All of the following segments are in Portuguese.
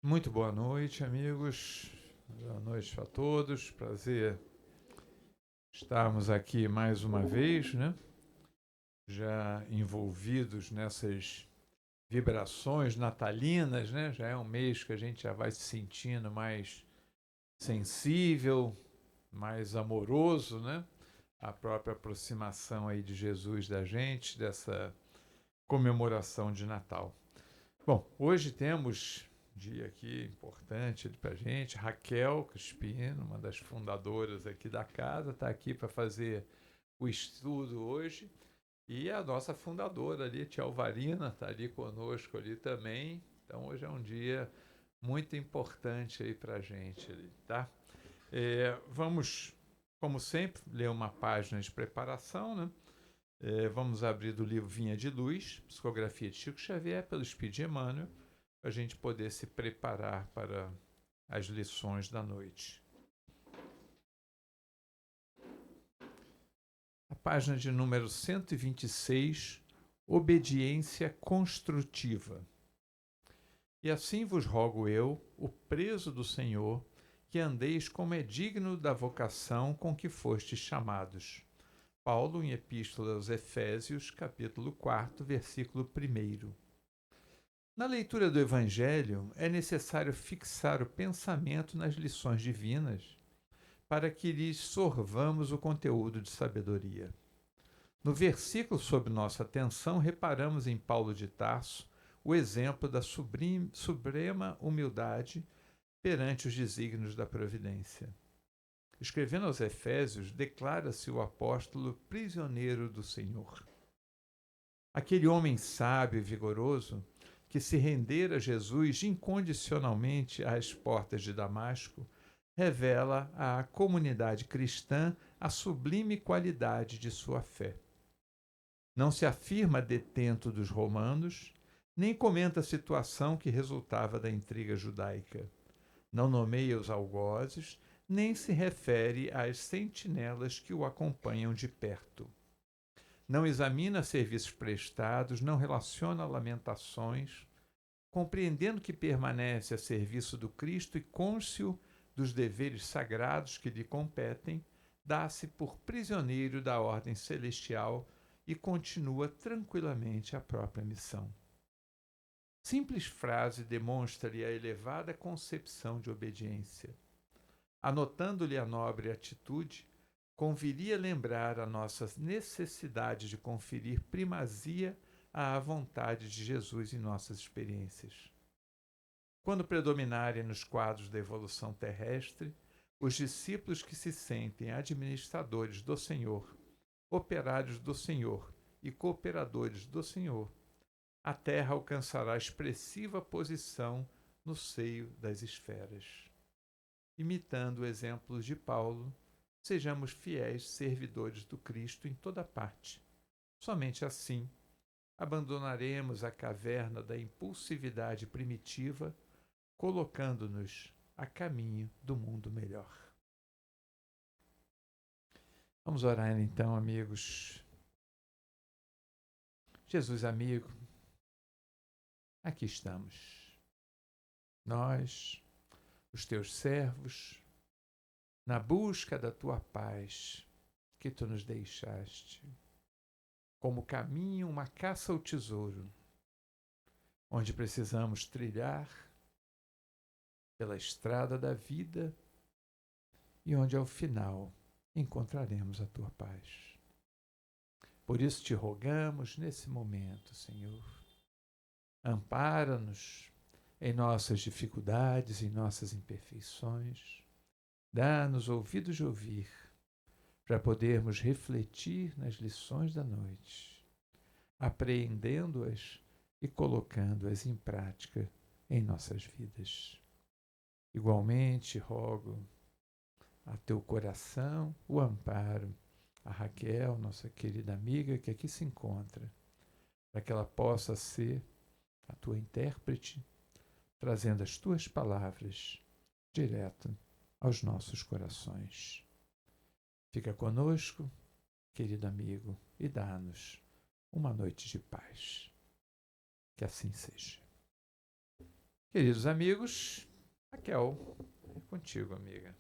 Muito boa noite, amigos. Boa noite a todos. Prazer estarmos aqui mais uma vez, né? Já envolvidos nessas vibrações natalinas, né? Já é um mês que a gente já vai se sentindo mais sensível, mais amoroso, né? A própria aproximação aí de Jesus da gente, dessa comemoração de Natal. Bom, hoje temos dia aqui importante para a gente. Raquel Crispino, uma das fundadoras aqui da casa, está aqui para fazer o estudo hoje. E a nossa fundadora ali, Tia Alvarina, está ali conosco ali também. Então hoje é um dia muito importante aí para a gente ali, tá? Vamos, como sempre, ler uma página de preparação, né? Vamos abrir do livro Vinha de Luz, Psicografia de Chico Xavier, pelo Speed Emmanuel, para a gente poder se preparar para as lições da noite. A página de número 126, Obediência Construtiva. E assim vos rogo eu, o preso do Senhor, que andeis como é digno da vocação com que fostes chamados. Paulo, em Epístola aos Efésios, capítulo 4, versículo 1. Na leitura do Evangelho, é necessário fixar o pensamento nas lições divinas para que lhes sorvamos o conteúdo de sabedoria. No versículo sob nossa atenção, reparamos em Paulo de Tarso o exemplo da suprema humildade perante os desígnios da providência. Escrevendo aos Efésios, declara-se o apóstolo prisioneiro do Senhor. Aquele homem sábio e vigoroso que se rendera a Jesus incondicionalmente às portas de Damasco, revela à comunidade cristã a sublime qualidade de sua fé. Não se afirma detento dos romanos, nem comenta a situação que resultava da intriga judaica. Não nomeia os algozes, nem se refere às sentinelas que o acompanham de perto. Não examina serviços prestados, não relaciona lamentações, compreendendo que permanece a serviço do Cristo e cônscio dos deveres sagrados que lhe competem, dá-se por prisioneiro da ordem celestial e continua tranquilamente a própria missão. Simples frase demonstra-lhe a elevada concepção de obediência. Anotando-lhe a nobre atitude, conviria lembrar a nossa necessidade de conferir primazia à vontade de Jesus em nossas experiências. Quando predominarem nos quadros da evolução terrestre os discípulos que se sentem administradores do Senhor, operários do Senhor e cooperadores do Senhor, a Terra alcançará expressiva posição no seio das esferas. Imitando exemplos de Paulo, sejamos fiéis servidores do Cristo em toda parte. Somente assim abandonaremos a caverna da impulsividade primitiva, colocando-nos a caminho do mundo melhor. Vamos orar então, amigos. Jesus amigo, aqui estamos. Nós, os teus servos, na busca da tua paz que tu nos deixaste, como caminho, uma caça ao tesouro, onde precisamos trilhar pela estrada da vida e onde ao final encontraremos a tua paz. Por isso te rogamos nesse momento, Senhor, ampara-nos em nossas dificuldades, em nossas imperfeições, dá-nos ouvidos de ouvir, para podermos refletir nas lições da noite, apreendendo-as e colocando-as em prática em nossas vidas. Igualmente, rogo a teu coração o amparo, a Raquel, nossa querida amiga que aqui se encontra, para que ela possa ser a tua intérprete, trazendo as tuas palavras direto aos nossos corações. Fica conosco, querido amigo, e dá-nos uma noite de paz. Que assim seja. Queridos amigos, Raquel, é contigo, amiga.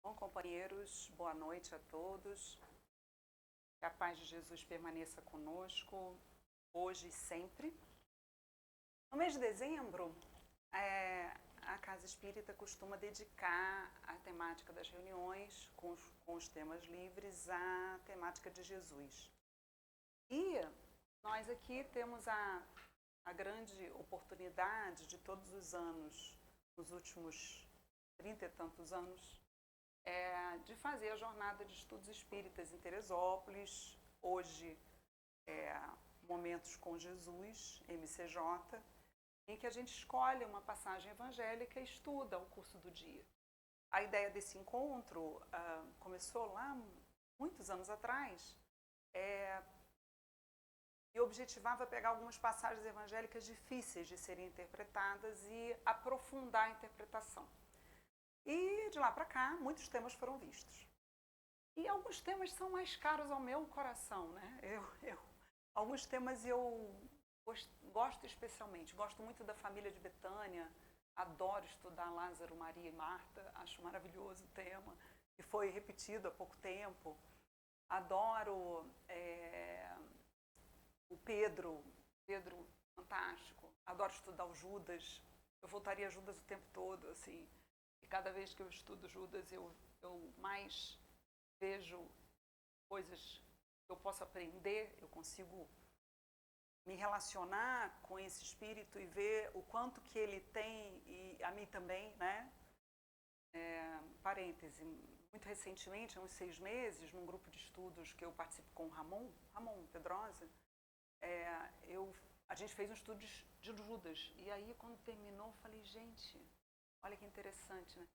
Bom, companheiros, boa noite a todos. Que a paz de Jesus permaneça conosco, hoje e sempre. No mês de dezembro, a Casa Espírita costuma dedicar a temática das reuniões com os temas livres à temática de Jesus. E nós aqui temos a grande oportunidade de todos os anos, nos últimos 30 e tantos anos, de fazer a jornada de estudos espíritas em Teresópolis, hoje Momentos com Jesus, MCJ, em que a gente escolhe uma passagem evangélica e estuda o curso do dia. A ideia desse encontro começou lá muitos anos atrás e objetivava pegar algumas passagens evangélicas difíceis de serem interpretadas e aprofundar a interpretação. E de lá para cá, muitos temas foram vistos. E alguns temas são mais caros ao meu coração, né? Alguns temas eu gosto especialmente. Gosto muito da família de Betânia, adoro estudar Lázaro, Maria e Marta, acho maravilhoso o tema, que foi repetido há pouco tempo. Adoro o Pedro, fantástico. Adoro estudar o Judas. Eu voltaria a Judas o tempo todo, assim. E cada vez que eu estudo Judas, eu mais vejo coisas que eu posso aprender, eu consigo me relacionar com esse espírito e ver o quanto que ele tem, e a mim também, né? Parêntese, muito recentemente, há uns 6 meses, num grupo de estudos que eu participo com o Ramon Pedrosa, a gente fez um estudo de Judas. E aí, quando terminou, eu falei, gente, olha que interessante, né?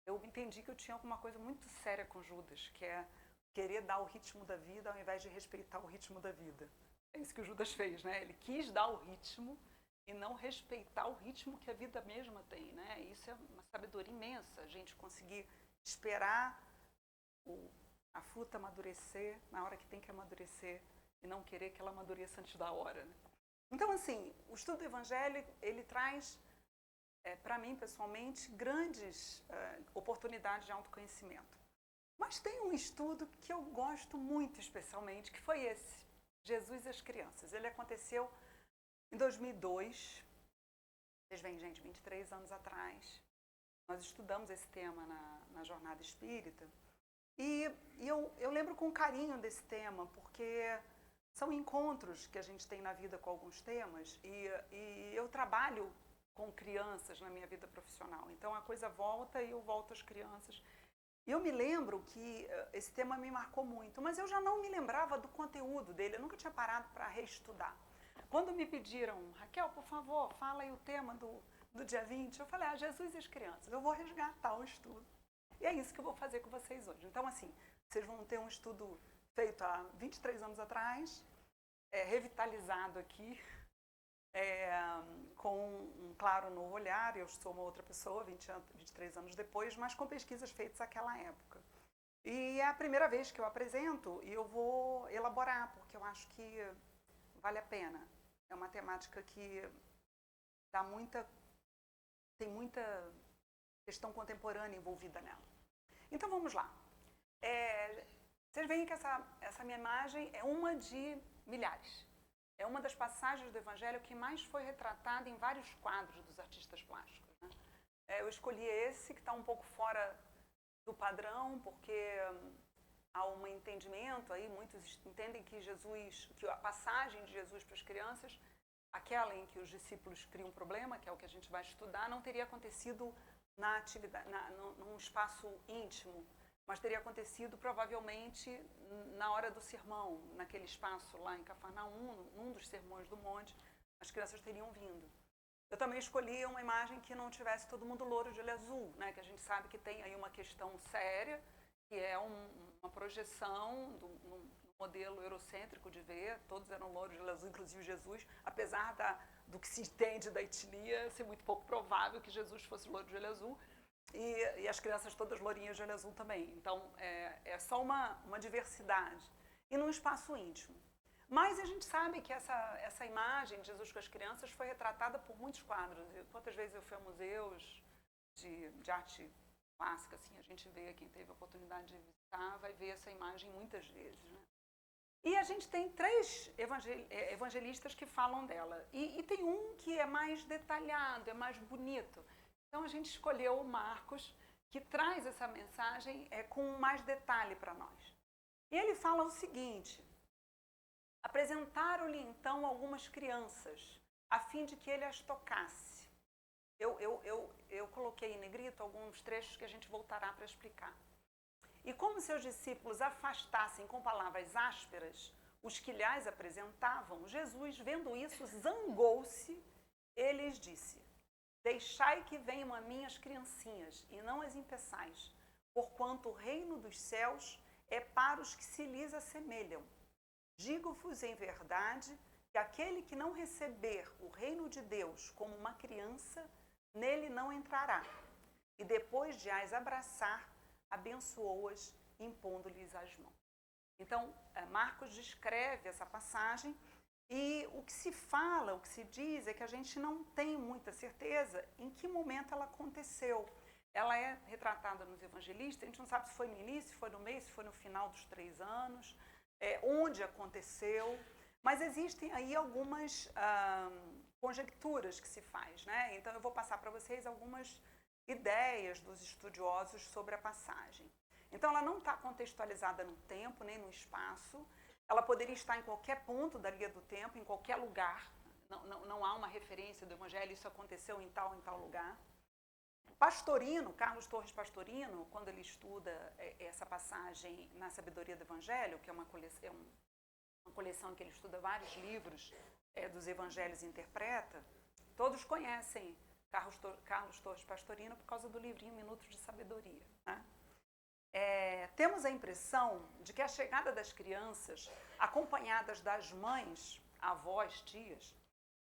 Eu entendi que eu tinha alguma coisa muito séria com Judas, que é querer dar o ritmo da vida ao invés de respeitar o ritmo da vida. É isso que o Judas fez, né? Ele quis dar o ritmo e não respeitar o ritmo que a vida mesma tem, né? Isso é uma sabedoria imensa, a gente conseguir esperar a fruta amadurecer na hora que tem que amadurecer e não querer que ela amadureça antes da hora, né? Então, assim, o estudo do Evangelho, ele traz, para mim, pessoalmente, grandes oportunidades de autoconhecimento. Mas tem um estudo que eu gosto muito especialmente, que foi esse, Jesus e as Crianças. Ele aconteceu em 2002, vocês veem, gente, 23 anos atrás. Nós estudamos esse tema na Jornada Espírita. E eu lembro com carinho desse tema, porque são encontros que a gente tem na vida com alguns temas, e eu trabalho com crianças na minha vida profissional. Então a coisa volta e eu volto às crianças. E eu me lembro que esse tema me marcou muito, mas eu já não me lembrava do conteúdo dele, eu nunca tinha parado para reestudar. Quando me pediram, Raquel, por favor, fala aí o tema do dia 20, eu falei, Jesus e as Crianças, eu vou resgatar o estudo. E é isso que eu vou fazer com vocês hoje. Então, assim, vocês vão ter um estudo feito há 23 anos atrás, revitalizado aqui, com um claro novo olhar. Eu sou uma outra pessoa, 23 anos depois, mas com pesquisas feitas naquela época. E é a primeira vez que eu apresento e eu vou elaborar, porque eu acho que vale a pena. É uma temática que tem muita questão contemporânea envolvida nela. Então vamos lá. Vocês veem que essa minha imagem é uma de milhares. É uma das passagens do Evangelho que mais foi retratada em vários quadros dos artistas plásticos, né? Eu escolhi esse, que está um pouco fora do padrão, porque há um entendimento aí, muitos entendem que que a passagem de Jesus para as crianças, aquela em que os discípulos criam um problema, que é o que a gente vai estudar, não teria acontecido na atividade, num espaço íntimo, mas teria acontecido provavelmente na hora do sermão, naquele espaço lá em Cafarnaum, num dos sermões do monte, as crianças teriam vindo. Eu também escolhi uma imagem que não tivesse todo mundo louro de olho azul, né? Que a gente sabe que tem aí uma questão séria, que é uma projeção do modelo eurocêntrico de ver, todos eram louros de olho azul, inclusive Jesus, apesar do que se entende da etnia, ser muito pouco provável que Jesus fosse louro de olho azul. E as crianças todas lourinhas de olho azul também. Então, é só uma diversidade. E num espaço íntimo. Mas a gente sabe que essa imagem de Jesus com as crianças foi retratada por muitos quadros. E quantas vezes eu fui a museus de arte clássica, assim, a gente vê, quem teve a oportunidade de visitar, vai ver essa imagem muitas vezes, né? E a gente tem 3 evangelistas que falam dela. E tem um que é mais detalhado, é mais bonito. Então a gente escolheu o Marcos, que traz essa mensagem com mais detalhe para nós. E ele fala o seguinte: apresentaram-lhe então algumas crianças, a fim de que ele as tocasse. Eu coloquei em negrito alguns trechos que a gente voltará para explicar. E como seus discípulos afastassem com palavras ásperas os que lhes apresentavam, Jesus, vendo isso, zangou-se e lhes disse: deixai que venham a mim as criancinhas, e não as impeçais, porquanto o reino dos céus é para os que se lhes assemelham. Digo-vos em verdade que aquele que não receber o reino de Deus como uma criança, nele não entrará. E depois de as abraçar, abençoou-as, impondo-lhes as mãos. Então, Marcos descreve essa passagem e o que se fala, o que se diz é que a gente não tem muita certeza em que momento ela aconteceu. Ela é retratada nos evangelistas, a gente não sabe se foi no início, se foi no meio, se foi no final dos 3 anos, onde aconteceu, mas existem aí algumas conjecturas que se faz, né? Então eu vou passar para vocês algumas ideias dos estudiosos sobre a passagem. Então ela não está contextualizada no tempo, nem no espaço, ela poderia estar em qualquer ponto da linha do tempo, em qualquer lugar, não há uma referência do evangelho, isso aconteceu em tal lugar. Pastorino, Carlos Torres Pastorino, quando ele estuda essa passagem na Sabedoria do Evangelho, que é uma coleção em que ele estuda vários livros dos evangelhos e interpreta, todos conhecem Carlos Torres Pastorino por causa do livrinho Minutos de Sabedoria, né? Temos a impressão de que a chegada das crianças, acompanhadas das mães, avós, tias,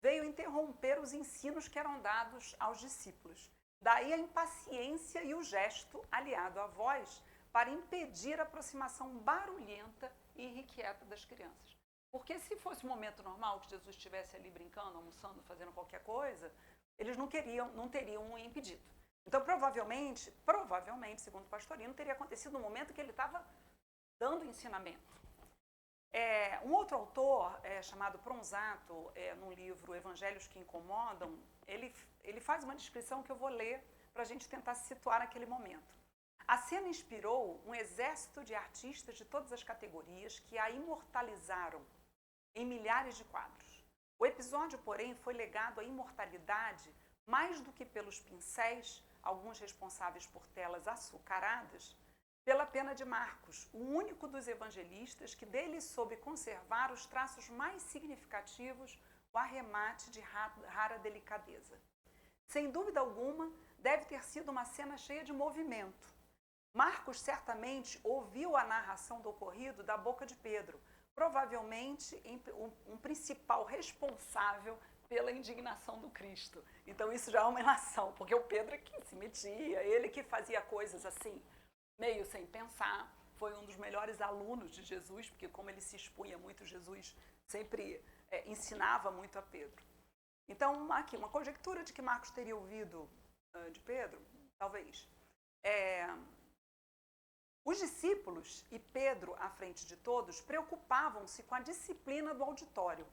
veio interromper os ensinos que eram dados aos discípulos. Daí a impaciência e o gesto, aliado à voz, para impedir a aproximação barulhenta e irrequieta das crianças. Porque se fosse um momento normal, que Jesus estivesse ali brincando, almoçando, fazendo qualquer coisa, eles não teriam impedido. Então, provavelmente, segundo Pastorino, teria acontecido no momento que ele estava dando ensinamento. Um outro autor, chamado Pronzato, no livro Evangelhos que Incomodam, ele faz uma descrição que eu vou ler para a gente tentar se situar naquele momento. A cena inspirou um exército de artistas de todas as categorias que a imortalizaram em milhares de quadros. O episódio, porém, foi legado à imortalidade mais do que pelos pincéis, alguns responsáveis por telas açucaradas, pela pena de Marcos, o único dos evangelistas que dele soube conservar os traços mais significativos, o arremate de rara delicadeza. Sem dúvida alguma, deve ter sido uma cena cheia de movimento. Marcos certamente ouviu a narração do ocorrido da boca de Pedro, provavelmente um principal responsável pela indignação do Cristo. Então isso já é uma ilação, porque o Pedro é que se metia, ele que fazia coisas assim, meio sem pensar, foi um dos melhores alunos de Jesus, porque como ele se expunha muito, Jesus sempre ensinava muito a Pedro. Então, aqui, uma conjectura de que Marcos teria ouvido de Pedro, talvez. Os discípulos e Pedro, à frente de todos, preocupavam-se com a disciplina do auditório.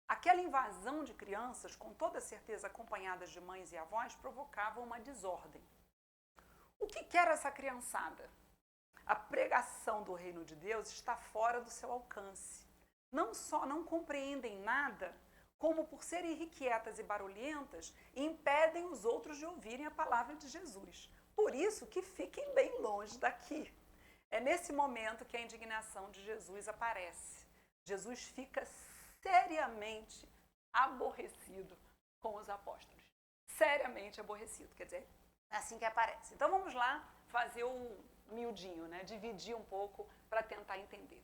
Aquela invasão de crianças, com toda certeza acompanhadas de mães e avós, provocava uma desordem. O que quer essa criançada? A pregação do reino de Deus está fora do seu alcance. Não só não compreendem nada, como por serem irrequietas e barulhentas, impedem os outros de ouvirem a palavra de Jesus. Por isso que fiquem bem longe daqui. É nesse momento que a indignação de Jesus aparece. Jesus fica seriamente aborrecido com os apóstolos. Seriamente aborrecido, quer dizer, é assim que aparece. Então vamos lá fazer o miudinho, né? Dividir um pouco para tentar entender.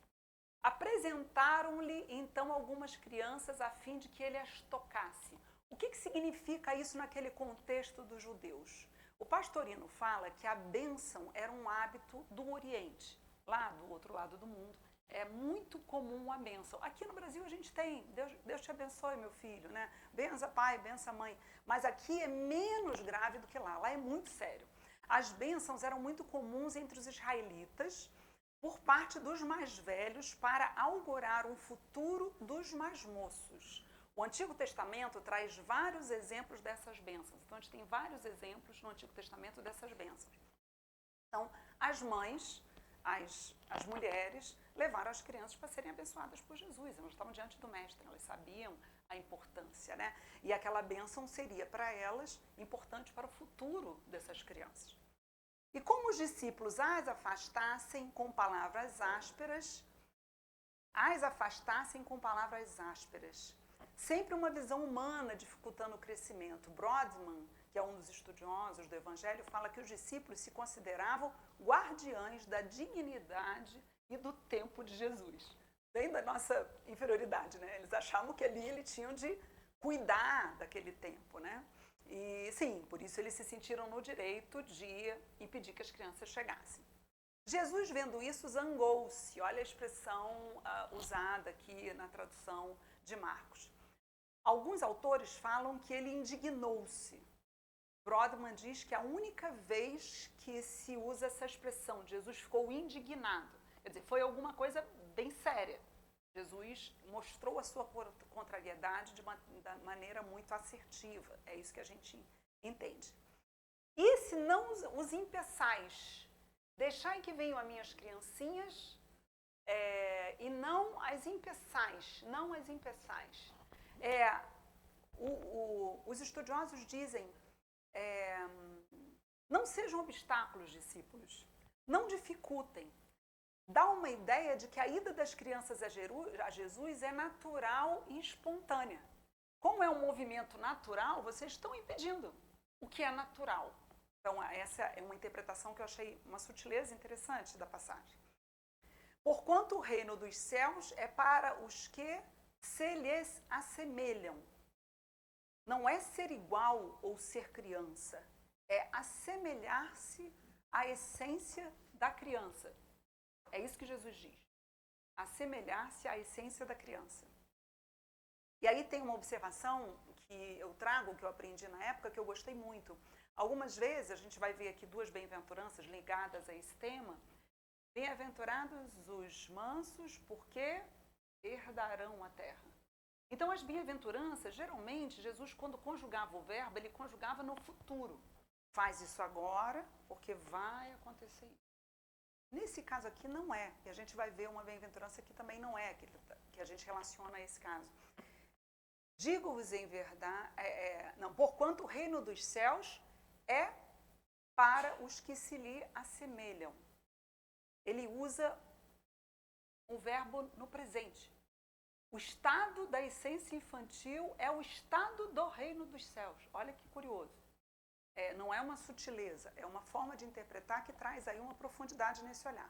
Apresentaram-lhe então algumas crianças a fim de que ele as tocasse. O que significa isso naquele contexto dos judeus? O Pastorino fala que a bênção era um hábito do Oriente, lá do outro lado do mundo. É muito comum a bênção. Aqui no Brasil a gente tem, Deus te abençoe, meu filho, né? Bença pai, bença mãe. Mas aqui é menos grave do que lá é muito sério. As bênçãos eram muito comuns entre os israelitas, por parte dos mais velhos, para augurar um futuro dos mais moços. O Antigo Testamento traz vários exemplos dessas bênçãos. Então, a gente tem vários exemplos no Antigo Testamento dessas bênçãos. Então, as mães, as mulheres, levaram as crianças para serem abençoadas por Jesus. Elas estavam diante do Mestre, elas sabiam a importância, né? E aquela bênção seria para elas importante para o futuro dessas crianças. E como os discípulos as afastassem com palavras ásperas, sempre uma visão humana dificultando o crescimento. Brodmann, que é um dos estudiosos do Evangelho, fala que os discípulos se consideravam guardiães da dignidade e do tempo de Jesus. Bem da nossa inferioridade, né? Eles achavam que ali eles tinham de cuidar daquele tempo, né? E sim, por isso eles se sentiram no direito de impedir que as crianças chegassem. Jesus, vendo isso, zangou-se. Olha a expressão usada aqui na tradução de Marcos. Alguns autores falam que ele indignou-se. Brodmann diz que é a única vez que se usa essa expressão, Jesus ficou indignado. Quer dizer, foi alguma coisa bem séria. Jesus mostrou a sua contrariedade de maneira muito assertiva. É isso que a gente entende. E se não os impeçais, deixai que venham as minhas criancinhas, e não as impeçais, os estudiosos dizem, não sejam obstáculos, discípulos, não dificultem. Dá uma ideia de que a ida das crianças a Jesus é natural e espontânea. Como é um movimento natural, vocês estão impedindo o que é natural. Então, essa é uma interpretação que eu achei uma sutileza interessante da passagem. Porquanto o reino dos céus é para os que se lhes assemelham. Não é ser igual ou ser criança, é assemelhar-se à essência da criança. É isso que Jesus diz. Assemelhar-se à essência da criança. E aí tem uma observação que eu trago, que eu aprendi na época, que eu gostei muito. Algumas vezes, a gente vai ver aqui duas bem-aventuranças ligadas a esse tema. Bem-aventurados os mansos, porque herdarão a terra. Então, as bem-aventuranças, geralmente, Jesus, quando conjugava o verbo, ele conjugava no futuro. Faz isso agora, porque vai acontecer isso. Nesse caso aqui não é, e a gente vai ver uma bem-aventurança que também não é, que a gente relaciona a esse caso. Digo-vos em verdade, porquanto o reino dos céus é para os que se lhe assemelham. Ele usa um verbo no presente. O estado da essência infantil é o estado do reino dos céus. Olha que curioso. Não é uma sutileza, é uma forma de interpretar que traz aí uma profundidade nesse olhar.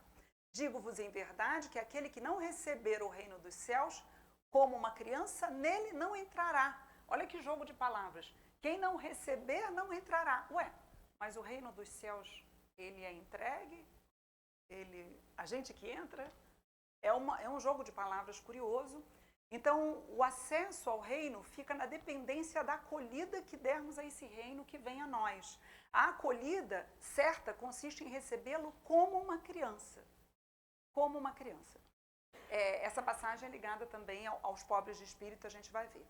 Digo-vos em verdade que aquele que não receber o reino dos céus como uma criança, nele não entrará. Olha que jogo de palavras. Quem não receber, não entrará. Mas o reino dos céus, ele é entregue? A gente que entra? É um jogo de palavras curioso. Então, o acesso ao reino fica na dependência da acolhida que dermos a esse reino que vem a nós. A acolhida certa consiste em recebê-lo como uma criança. Como uma criança. Essa passagem é ligada também aos pobres de espírito, a gente vai ver.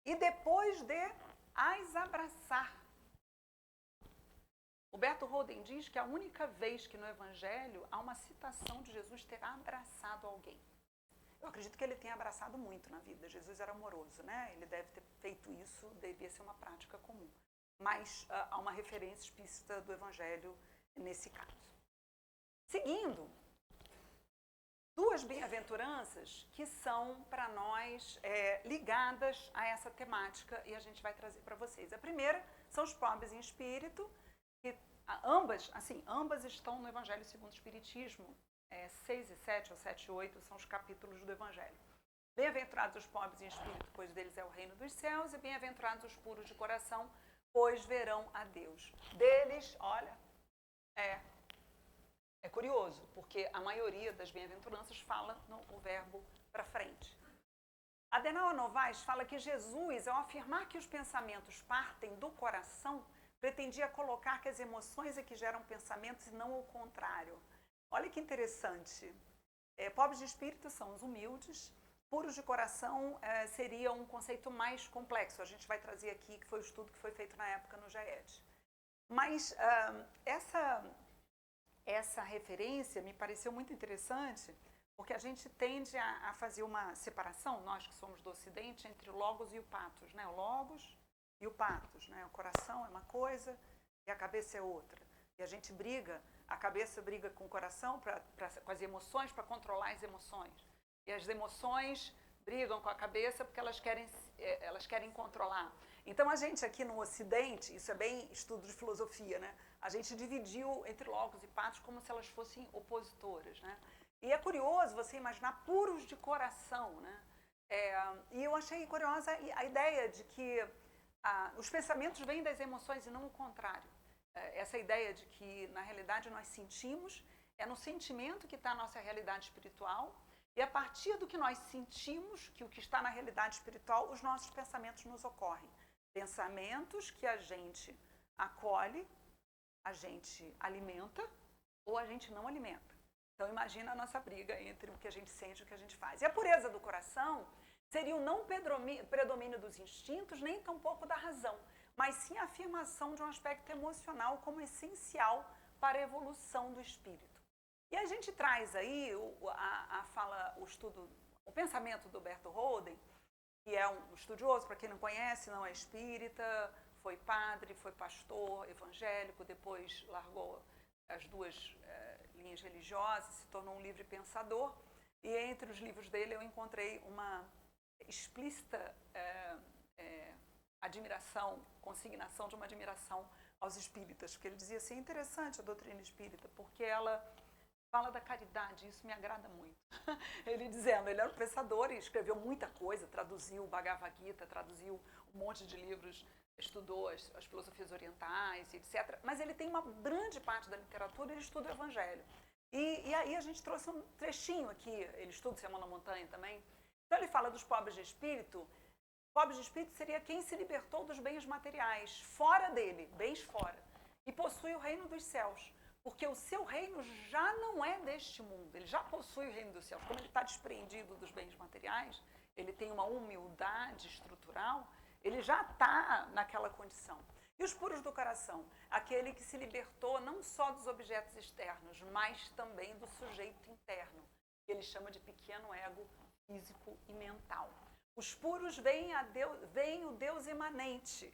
E depois de as abraçar. O Berto Holden diz que a única vez que no Evangelho há uma citação de Jesus ter abraçado alguém. Eu acredito que ele tenha abraçado muito na vida. Jesus era amoroso, né? Ele deve ter feito isso, devia ser uma prática comum. Mas há uma referência explícita do Evangelho nesse caso. Seguindo, duas bem-aventuranças que são, para nós, ligadas a essa temática e a gente vai trazer para vocês. A primeira são os pobres em espírito, que ambas estão no Evangelho segundo o Espiritismo. 6 e 7, ou 7 e 8, são os capítulos do Evangelho. Bem-aventurados os pobres em espírito, pois deles é o reino dos céus, e bem-aventurados os puros de coração, pois verão a Deus. Deles, olha, é curioso, porque a maioria das bem-aventuranças fala o verbo para frente. Adenauer Novaes fala que Jesus, ao afirmar que os pensamentos partem do coração, pretendia colocar que as emoções é que geram pensamentos e não o contrário. Olha que interessante. Pobres de espírito são os humildes, puros de coração seria um conceito mais complexo. A gente vai trazer aqui, que foi o estudo que foi feito na época no GED. Mas essa referência me pareceu muito interessante, porque a gente tende a fazer uma separação, nós que somos do Ocidente, entre o logos e o patos, né? O logos e o patos, né? O coração é uma coisa e a cabeça é outra. E a gente briga, a cabeça briga com o coração, com as emoções, para controlar as emoções. E as emoções brigam com a cabeça porque elas querem controlar. Então, a gente aqui no Ocidente, isso é bem estudo de filosofia, né? A gente dividiu entre logos e patos como se elas fossem opositoras, né? E é curioso você imaginar puros de coração, né? E eu achei curiosa a ideia de que os pensamentos vêm das emoções e não o contrário. Essa ideia de que, na realidade, nós sentimos, é no sentimento que está a nossa realidade espiritual, e a partir do que nós sentimos, que o que está na realidade espiritual, os nossos pensamentos nos ocorrem. Pensamentos que a gente acolhe, a gente alimenta, ou a gente não alimenta. Então, imagina a nossa briga entre o que a gente sente e o que a gente faz. E a pureza do coração seria o não predomínio dos instintos, nem tampouco da razão, mas sim a afirmação de um aspecto emocional como essencial para a evolução do espírito. E a gente traz aí o pensamento do Berto Holden, que é um estudioso, para quem não conhece, não é espírita, foi padre, foi pastor evangélico, depois largou as duas linhas religiosas, se tornou um livre pensador, e entre os livros dele eu encontrei uma explícita admiração, consignação de uma admiração aos espíritas, porque ele dizia assim, é interessante a doutrina espírita, porque ela fala da caridade, isso me agrada muito. Ele dizendo, ele era um pensador e escreveu muita coisa, traduziu o Bhagavad Gita, traduziu um monte de livros, estudou as filosofias orientais, etc. Mas ele tem uma grande parte da literatura, ele estuda o Evangelho. E aí a gente trouxe um trechinho aqui, ele estuda o Sermão na Montanha também. Então ele fala dos pobres de espírito. Pobre de espírito seria quem se libertou dos bens materiais, fora dele, bens fora, e possui o reino dos céus. Porque o seu reino já não é deste mundo, ele já possui o reino dos céus. Como ele está despreendido dos bens materiais, ele tem uma humildade estrutural, ele já está naquela condição. E os puros do coração? Aquele que se libertou não só dos objetos externos, mas também do sujeito interno, que ele chama de pequeno ego físico e mental. Os puros veem o Deus imanente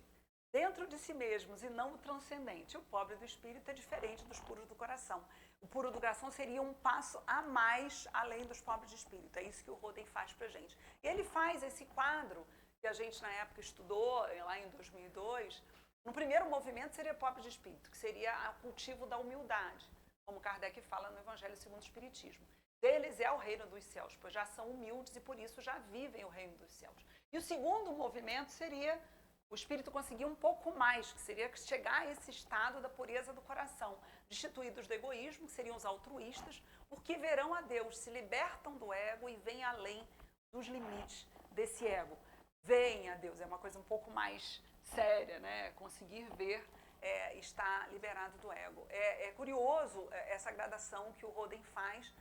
dentro de si mesmos e não o transcendente. O pobre do espírito é diferente dos puros do coração. O puro do coração seria um passo a mais além dos pobres de espírito. É isso que o Holden faz para a gente. E ele faz esse quadro que a gente na época estudou, lá em 2002. No primeiro movimento seria pobre de espírito, que seria o cultivo da humildade, como Kardec fala no Evangelho segundo o Espiritismo. Deles é o reino dos céus, pois já são humildes e por isso já vivem o reino dos céus. E o segundo movimento seria o espírito conseguir um pouco mais, que seria chegar a esse estado da pureza do coração, destituídos do egoísmo, que seriam os altruístas, porque verão a Deus, se libertam do ego e vêm além dos limites desse ego. Veem a Deus, é uma coisa um pouco mais séria, né? Conseguir ver está liberado do ego. É curioso essa gradação que o Holden faz.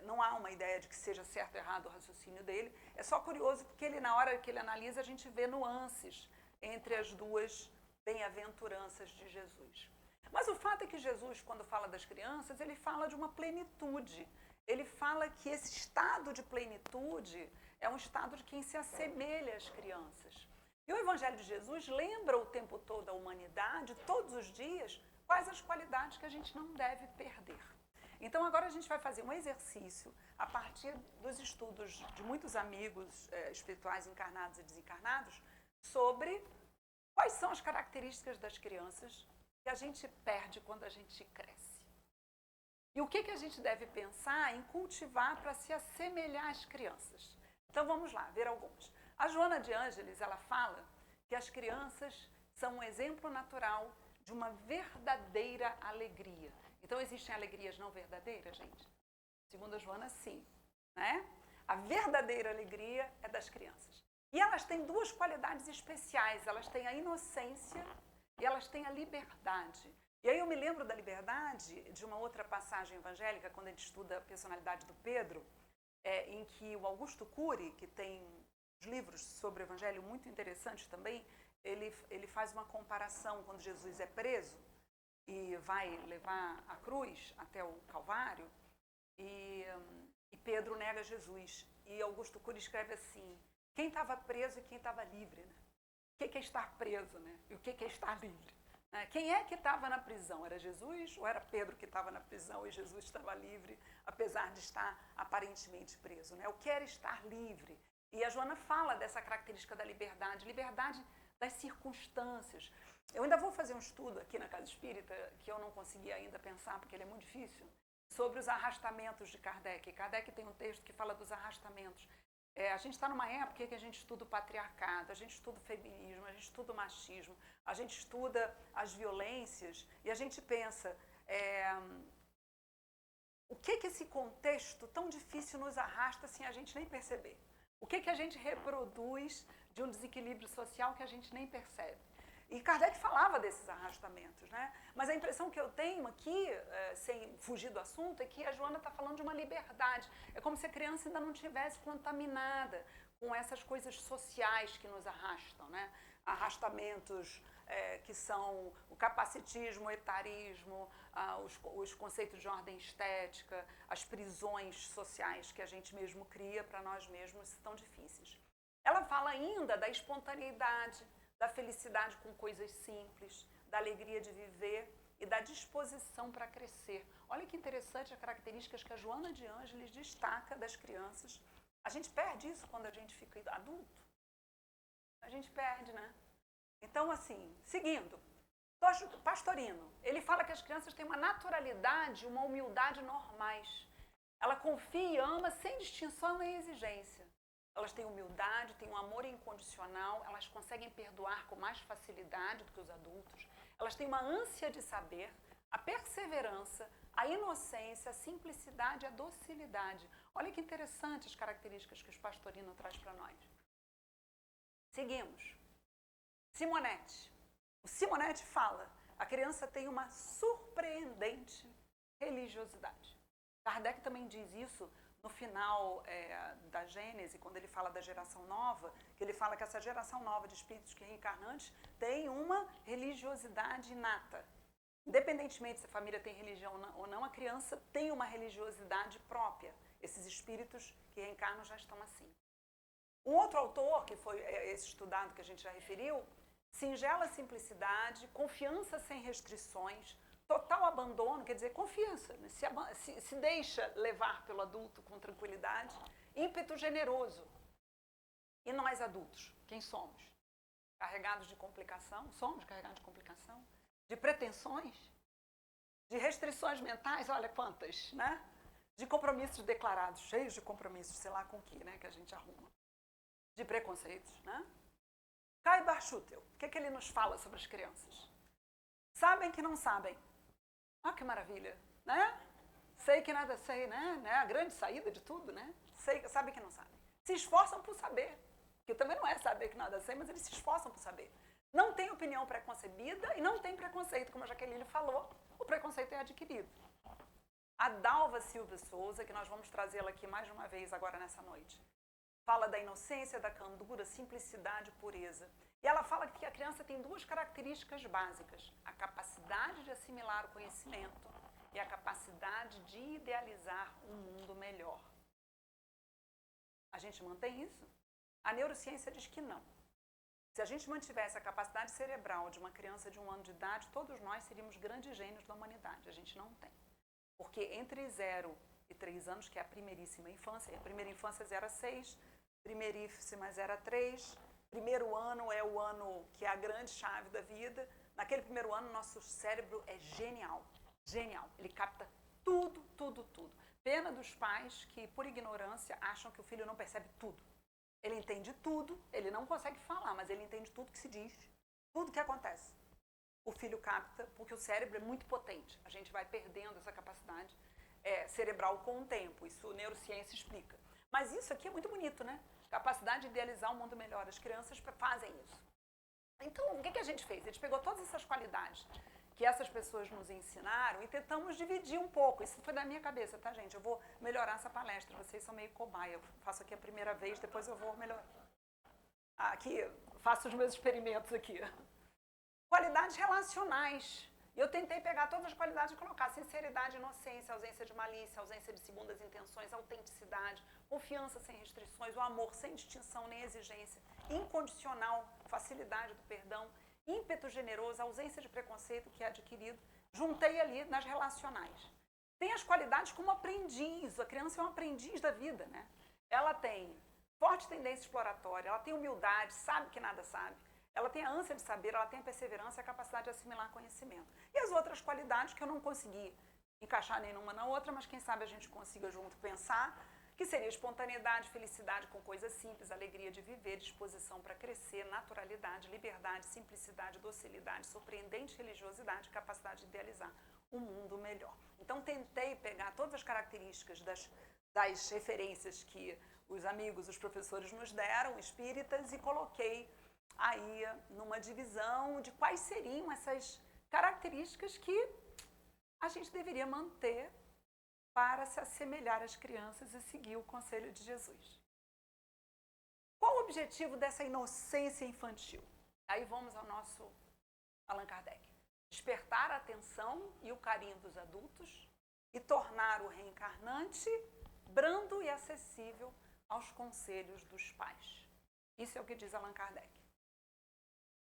Não há uma ideia de que seja certo ou errado o raciocínio dele. É só curioso porque ele, na hora que ele analisa, a gente vê nuances entre as duas bem-aventuranças de Jesus. Mas o fato é que Jesus, quando fala das crianças, ele fala de uma plenitude. Ele fala que esse estado de plenitude é um estado de quem se assemelha às crianças. E o Evangelho de Jesus lembra o tempo todo a humanidade, todos os dias, quais as qualidades que a gente não deve perder. Então agora a gente vai fazer um exercício a partir dos estudos de muitos amigos espirituais encarnados e desencarnados sobre quais são as características das crianças que a gente perde quando a gente cresce. E o que a gente deve pensar em cultivar para se assemelhar às crianças. Então vamos lá, ver algumas. A Joana de Ângeles, ela fala que as crianças são um exemplo natural de uma verdadeira alegria. Então, existem alegrias não verdadeiras, gente? Segundo a Joana, sim. Né? A verdadeira alegria é das crianças. E elas têm duas qualidades especiais. Elas têm a inocência e elas têm a liberdade. E aí eu me lembro da liberdade de uma outra passagem evangélica, quando a gente estuda a personalidade do Pedro, em que o Augusto Cury, que tem livros sobre o evangelho muito interessantes também, ele faz uma comparação quando Jesus é preso e vai levar a cruz até o Calvário, e Pedro nega Jesus. E Augusto Cury escreve assim, quem estava preso e quem estava livre, né? O que é estar preso, né? E o que é estar livre? Quem é que estava na prisão? Era Jesus ou era Pedro que estava na prisão e Jesus estava livre, apesar de estar aparentemente preso? Né? O que era estar livre? E a Joana fala dessa característica da liberdade das circunstâncias. Eu ainda vou fazer um estudo aqui na Casa Espírita, que eu não consegui ainda pensar, porque ele é muito difícil, sobre os arrastamentos de Kardec. Kardec tem um texto que fala dos arrastamentos. A gente está numa época que a gente estuda o patriarcado, a gente estuda o feminismo, a gente estuda o machismo, a gente estuda as violências e a gente pensa o que esse contexto tão difícil nos arrasta sem a gente nem perceber? O que a gente reproduz de um desequilíbrio social que a gente nem percebe? E Kardec falava desses arrastamentos, né? Mas a impressão que eu tenho aqui, sem fugir do assunto, é que a Joana está falando de uma liberdade. É como se a criança ainda não tivesse contaminada com essas coisas sociais que nos arrastam, né? Arrastamentos que são o capacitismo, o etarismo, os conceitos de ordem estética, as prisões sociais que a gente mesmo cria para nós mesmos tão difíceis. Ela fala ainda da espontaneidade, da felicidade com coisas simples, da alegria de viver e da disposição para crescer. Olha que interessante as características que a Joana de Ângeles destaca das crianças. A gente perde isso quando a gente fica adulto. A gente perde, né? Então, assim, seguindo, Pastorino, ele fala que as crianças têm uma naturalidade, uma humildade normais. Ela confia e ama sem distinção nem exigência. Elas têm humildade, têm um amor incondicional, elas conseguem perdoar com mais facilidade do que os adultos. Elas têm uma ânsia de saber, a perseverança, a inocência, a simplicidade e a docilidade. Olha que interessante as características que o Pastorino traz para nós. Seguimos. Simonetti. O Simonetti fala, a criança tem uma surpreendente religiosidade. Kardec também diz isso no final da Gênese, quando ele fala da geração nova, que ele fala que essa geração nova de espíritos que reencarnantes tem uma religiosidade inata. Independentemente se a família tem religião ou não, a criança tem uma religiosidade própria. Esses espíritos que reencarnam já estão assim. Um outro autor, que foi esse estudado que a gente já referiu, singela simplicidade, confiança sem restrições, total abandono, quer dizer, confiança, né? se deixa levar pelo adulto com tranquilidade, ímpeto generoso. E nós adultos, quem somos? Carregados de complicação? Somos carregados de complicação? De pretensões? De restrições mentais? Olha quantas, né? De compromissos declarados, cheios de compromissos, sei lá com que, né, que a gente arruma. De preconceitos, né? Kai Barchutel, o que ele nos fala sobre as crianças? Sabem que não sabem. Ah, que maravilha, né? Sei que nada sei, né? A grande saída de tudo, né? Sabem que não sabem. Se esforçam por saber. Que também não é saber que nada sei, mas eles se esforçam por saber. Não tem opinião preconcebida e não tem preconceito, como a Jaqueline falou. O preconceito é adquirido. A Dalva Silva Souza, que nós vamos trazê-la aqui mais uma vez agora nessa noite, fala da inocência, da candura, simplicidade, pureza. E ela fala que a criança tem duas características básicas: a capacidade de assimilar o conhecimento e a capacidade de idealizar um mundo melhor. A gente mantém isso? A neurociência diz que não. Se a gente mantivesse a capacidade cerebral de uma criança de 1 ano de idade, todos nós seríamos grandes gênios da humanidade. A gente não tem. Porque entre 0 e 3 anos, que é a primeiríssima infância, a primeira infância é 0 a 6, primeiríssima 0 a 3, primeiro ano é o ano que é a grande chave da vida. Naquele primeiro ano, nosso cérebro é genial. Genial. Ele capta tudo, tudo, tudo. Pena dos pais que, por ignorância, acham que o filho não percebe tudo. Ele entende tudo, ele não consegue falar, mas ele entende tudo que se diz. Tudo que acontece, o filho capta, porque o cérebro é muito potente. A gente vai perdendo essa capacidade cerebral com o tempo. Isso neurociência explica. Mas isso aqui é muito bonito, né? Capacidade de idealizar um mundo melhor. As crianças fazem isso. Então, o que a gente fez? A gente pegou todas essas qualidades que essas pessoas nos ensinaram e tentamos dividir um pouco. Isso foi da minha cabeça, tá, gente? Eu vou melhorar essa palestra. Vocês são meio cobaia. Eu faço aqui a primeira vez, depois eu vou melhorar. Aqui, faço os meus experimentos aqui. Qualidades relacionais. Eu tentei pegar todas as qualidades e colocar sinceridade, inocência, ausência de malícia, ausência de segundas intenções, autenticidade, confiança sem restrições, o amor sem distinção nem exigência, incondicional, facilidade do perdão, ímpeto generoso, ausência de preconceito que é adquirido. Juntei ali nas relacionais. Tem as qualidades como aprendiz. A criança é um aprendiz da vida, né? Ela tem forte tendência exploratória, ela tem humildade, sabe que nada sabe. Ela tem a ânsia de saber, ela tem a perseverança e a capacidade de assimilar conhecimento. E as outras qualidades que eu não consegui encaixar nenhuma na outra, mas quem sabe a gente consiga junto pensar, que seria espontaneidade, felicidade com coisas simples, alegria de viver, disposição para crescer, naturalidade, liberdade, simplicidade, docilidade, surpreendente religiosidade, capacidade de idealizar um mundo melhor. Então tentei pegar todas as características das referências que os amigos, os professores nos deram, espíritas, e coloquei aí numa divisão de quais seriam essas características que a gente deveria manter para se assemelhar às crianças e seguir o conselho de Jesus. Qual o objetivo dessa inocência infantil? Aí vamos ao nosso Allan Kardec. Despertar a atenção e o carinho dos adultos e tornar o reencarnante brando e acessível aos conselhos dos pais. Isso é o que diz Allan Kardec.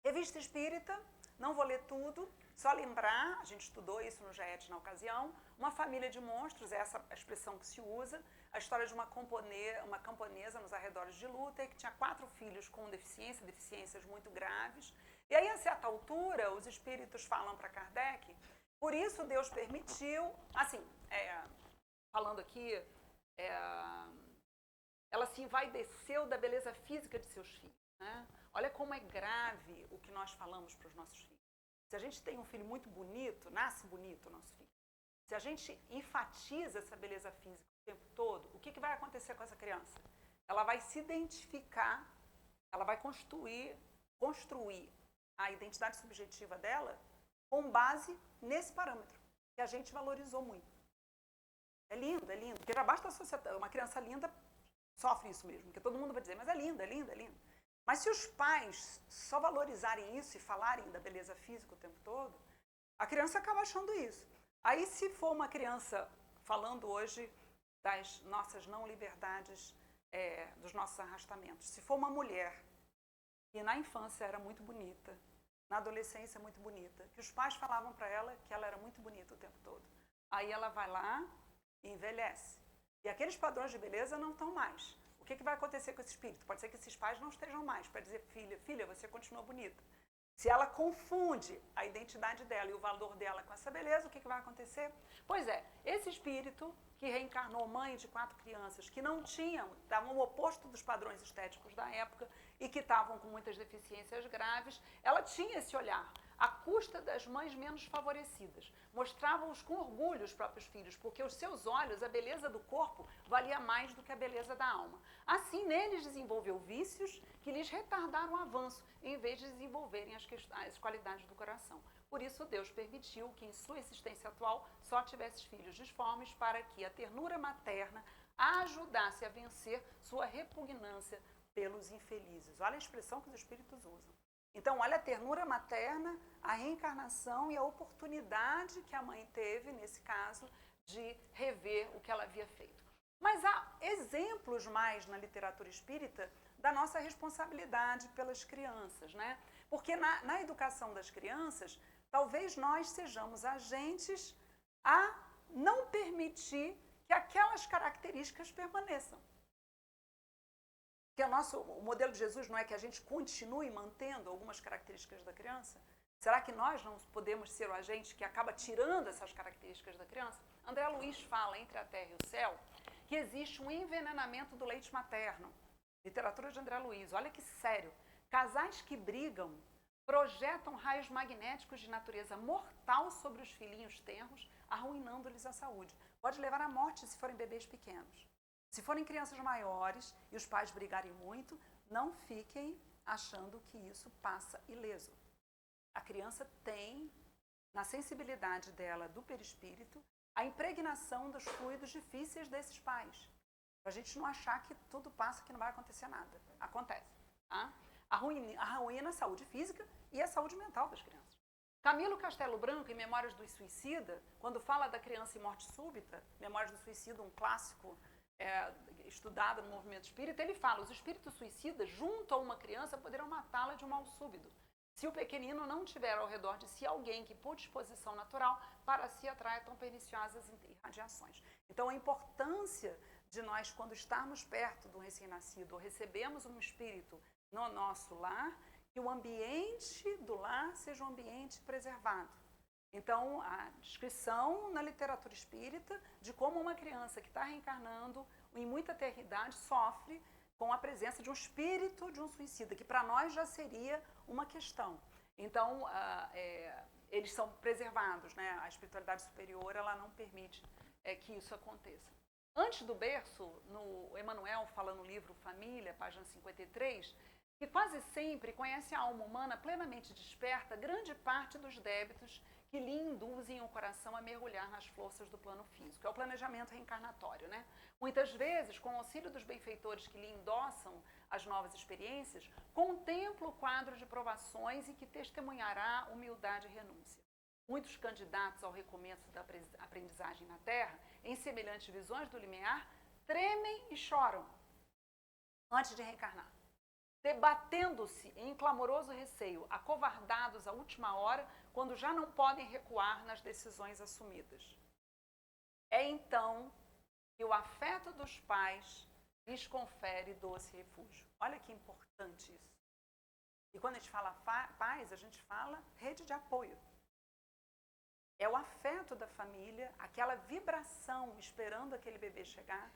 Revista Espírita, não vou ler tudo, só lembrar, a gente estudou isso no GET na ocasião, uma família de monstros, é essa a expressão que se usa, a história de uma camponesa nos arredores de Luther, que tinha 4 filhos com deficiências muito graves. E aí, a certa altura, os espíritos falam para Kardec, por isso Deus permitiu, assim, falando aqui, ela se envaideceu da beleza física de seus filhos, né? Olha como é grave o que nós falamos para os nossos filhos. Se a gente tem um filho muito bonito, nasce bonito o nosso filho. Se a gente enfatiza essa beleza física o tempo todo, o que vai acontecer com essa criança? Ela vai se identificar, ela vai construir a identidade subjetiva dela com base nesse parâmetro, que a gente valorizou muito. É lindo, porque já basta a sociedade, uma criança linda sofre isso mesmo, porque todo mundo vai dizer, mas é linda, é linda, é linda. Mas se os pais só valorizarem isso e falarem da beleza física o tempo todo, a criança acaba achando isso. Aí, se for uma criança falando hoje das nossas não liberdades, dos nossos arrastamentos, se for uma mulher que na infância era muito bonita, na adolescência muito bonita, que os pais falavam para ela que ela era muito bonita o tempo todo, aí ela vai lá e envelhece. E aqueles padrões de beleza não estão mais. O que vai acontecer com esse espírito? Pode ser que esses pais não estejam mais para dizer, filha, você continua bonita. Se ela confunde a identidade dela e o valor dela com essa beleza, o que vai acontecer? Pois é, esse espírito que reencarnou mãe de 4 crianças que não tinham, estavam o oposto dos padrões estéticos da época e que estavam com muitas deficiências graves, ela tinha esse olhar, à custa das mães menos favorecidas. Mostrava-os com orgulho os próprios filhos, porque aos seus olhos a beleza do corpo valia mais do que a beleza da alma. Assim, neles desenvolveu vícios que lhes retardaram o avanço, em vez de desenvolverem as qualidades do coração. Por isso, Deus permitiu que, em sua existência atual, só tivesse filhos disformes para que a ternura materna a ajudasse a vencer sua repugnância pelos infelizes. Olha a expressão que os espíritos usam. Então, olha a ternura materna, a reencarnação e a oportunidade que a mãe teve, nesse caso, de rever o que ela havia feito. Mas há exemplos mais na literatura espírita da nossa responsabilidade pelas crianças, né? Porque na educação das crianças, talvez nós sejamos agentes a não permitir que aquelas características permaneçam. Porque o modelo de Jesus não é que a gente continue mantendo algumas características da criança? Será que nós não podemos ser o agente que acaba tirando essas características da criança? André Luiz fala, Entre a Terra e o Céu, que existe um envenenamento do leite materno. Literatura de André Luiz, olha que sério. Casais que brigam projetam raios magnéticos de natureza mortal sobre os filhinhos tenros, arruinando-lhes a saúde. Pode levar à morte se forem bebês pequenos. Se forem crianças maiores e os pais brigarem muito, não fiquem achando que isso passa ileso. A criança tem, na sensibilidade dela do perispírito, a impregnação dos fluidos difíceis desses pais. Para a gente não achar que tudo passa, que não vai acontecer nada. Acontece. Tá? Arruína a saúde física e a saúde mental das crianças. Camilo Castelo Branco, em Memórias do Suicida, quando fala da criança em morte súbita, Memórias do Suicida, um clássico estudado no movimento espírita, ele fala, os espíritos suicidas, junto a uma criança, poderão matá-la de um mal súbito, se o pequenino não tiver ao redor de si alguém que, por disposição natural, para si atrai tão perniciosas irradiações. Então, a importância de nós, quando estarmos perto do recém-nascido, ou recebemos um espírito no nosso lar, que o ambiente do lar seja um ambiente preservado. Então, a descrição na literatura espírita de como uma criança que está reencarnando em muita eternidade sofre com a presença de um espírito de um suicida, que para nós já seria uma questão. Então, eles são preservados, né? A espiritualidade superior ela não permite que isso aconteça. Antes do berço, no Emmanuel fala no livro Família, página 53, que quase sempre conhece a alma humana plenamente desperta grande parte dos débitos que lhe induzem o coração a mergulhar nas forças do plano físico. É o planejamento reencarnatório, né? Muitas vezes, com o auxílio dos benfeitores que lhe endossam as novas experiências, contempla o quadro de provações e que testemunhará humildade e renúncia. Muitos candidatos ao recomeço da aprendizagem na Terra, em semelhantes visões do limiar, tremem e choram antes de reencarnar, debatendo-se em clamoroso receio, acovardados à última hora, quando já não podem recuar nas decisões assumidas. É então que o afeto dos pais lhes confere doce refúgio. Olha que importante isso. E quando a gente fala pais, a gente fala rede de apoio. É o afeto da família, aquela vibração esperando aquele bebê chegar,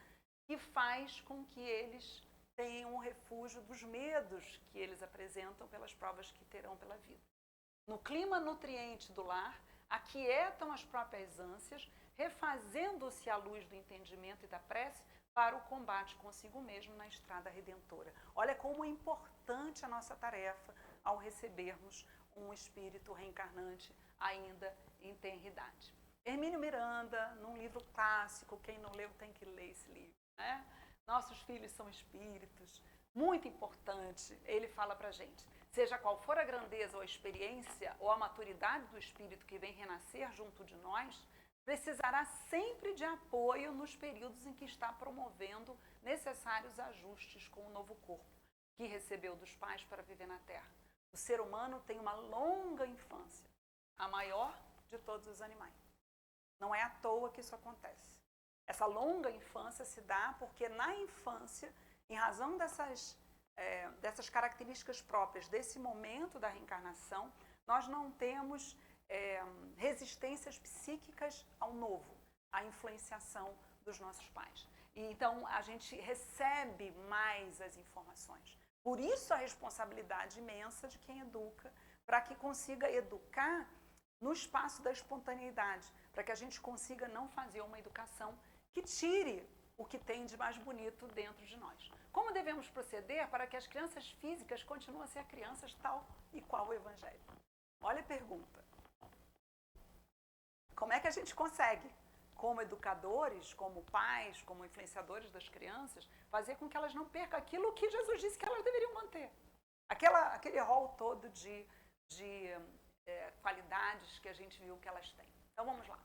que faz com que eles tenham um refúgio dos medos que eles apresentam pelas provas que terão pela vida. No clima nutriente do lar, aquietam as próprias ânsias, refazendo-se à luz do entendimento e da prece para o combate consigo mesmo na estrada redentora. Olha como é importante a nossa tarefa ao recebermos um espírito reencarnante ainda em tenridade. Hermínio Miranda, num livro clássico, quem não leu tem que ler esse livro, né? Nossos filhos são espíritos, muito importante, ele fala pra gente, seja qual for a grandeza ou a experiência ou a maturidade do espírito que vem renascer junto de nós, precisará sempre de apoio nos períodos em que está promovendo necessários ajustes com o novo corpo que recebeu dos pais para viver na Terra. O ser humano tem uma longa infância, a maior de todos os animais. Não é à toa que isso acontece. Essa longa infância se dá porque na infância, em razão dessas características próprias desse momento da reencarnação, nós não temos resistências psíquicas ao novo, à influenciação dos nossos pais. E então a gente recebe mais as informações. Por isso a responsabilidade imensa de quem educa, para que consiga educar no espaço da espontaneidade, para que a gente consiga não fazer uma educação que tire o que tem de mais bonito dentro de nós. Como devemos proceder para que as crianças físicas continuem a ser crianças tal e qual o Evangelho? Olha a pergunta. Como é que a gente consegue, como educadores, como pais, como influenciadores das crianças, fazer com que elas não percam aquilo que Jesus disse que elas deveriam manter? Aquele rol todo de qualidades que a gente viu que elas têm. Então vamos lá.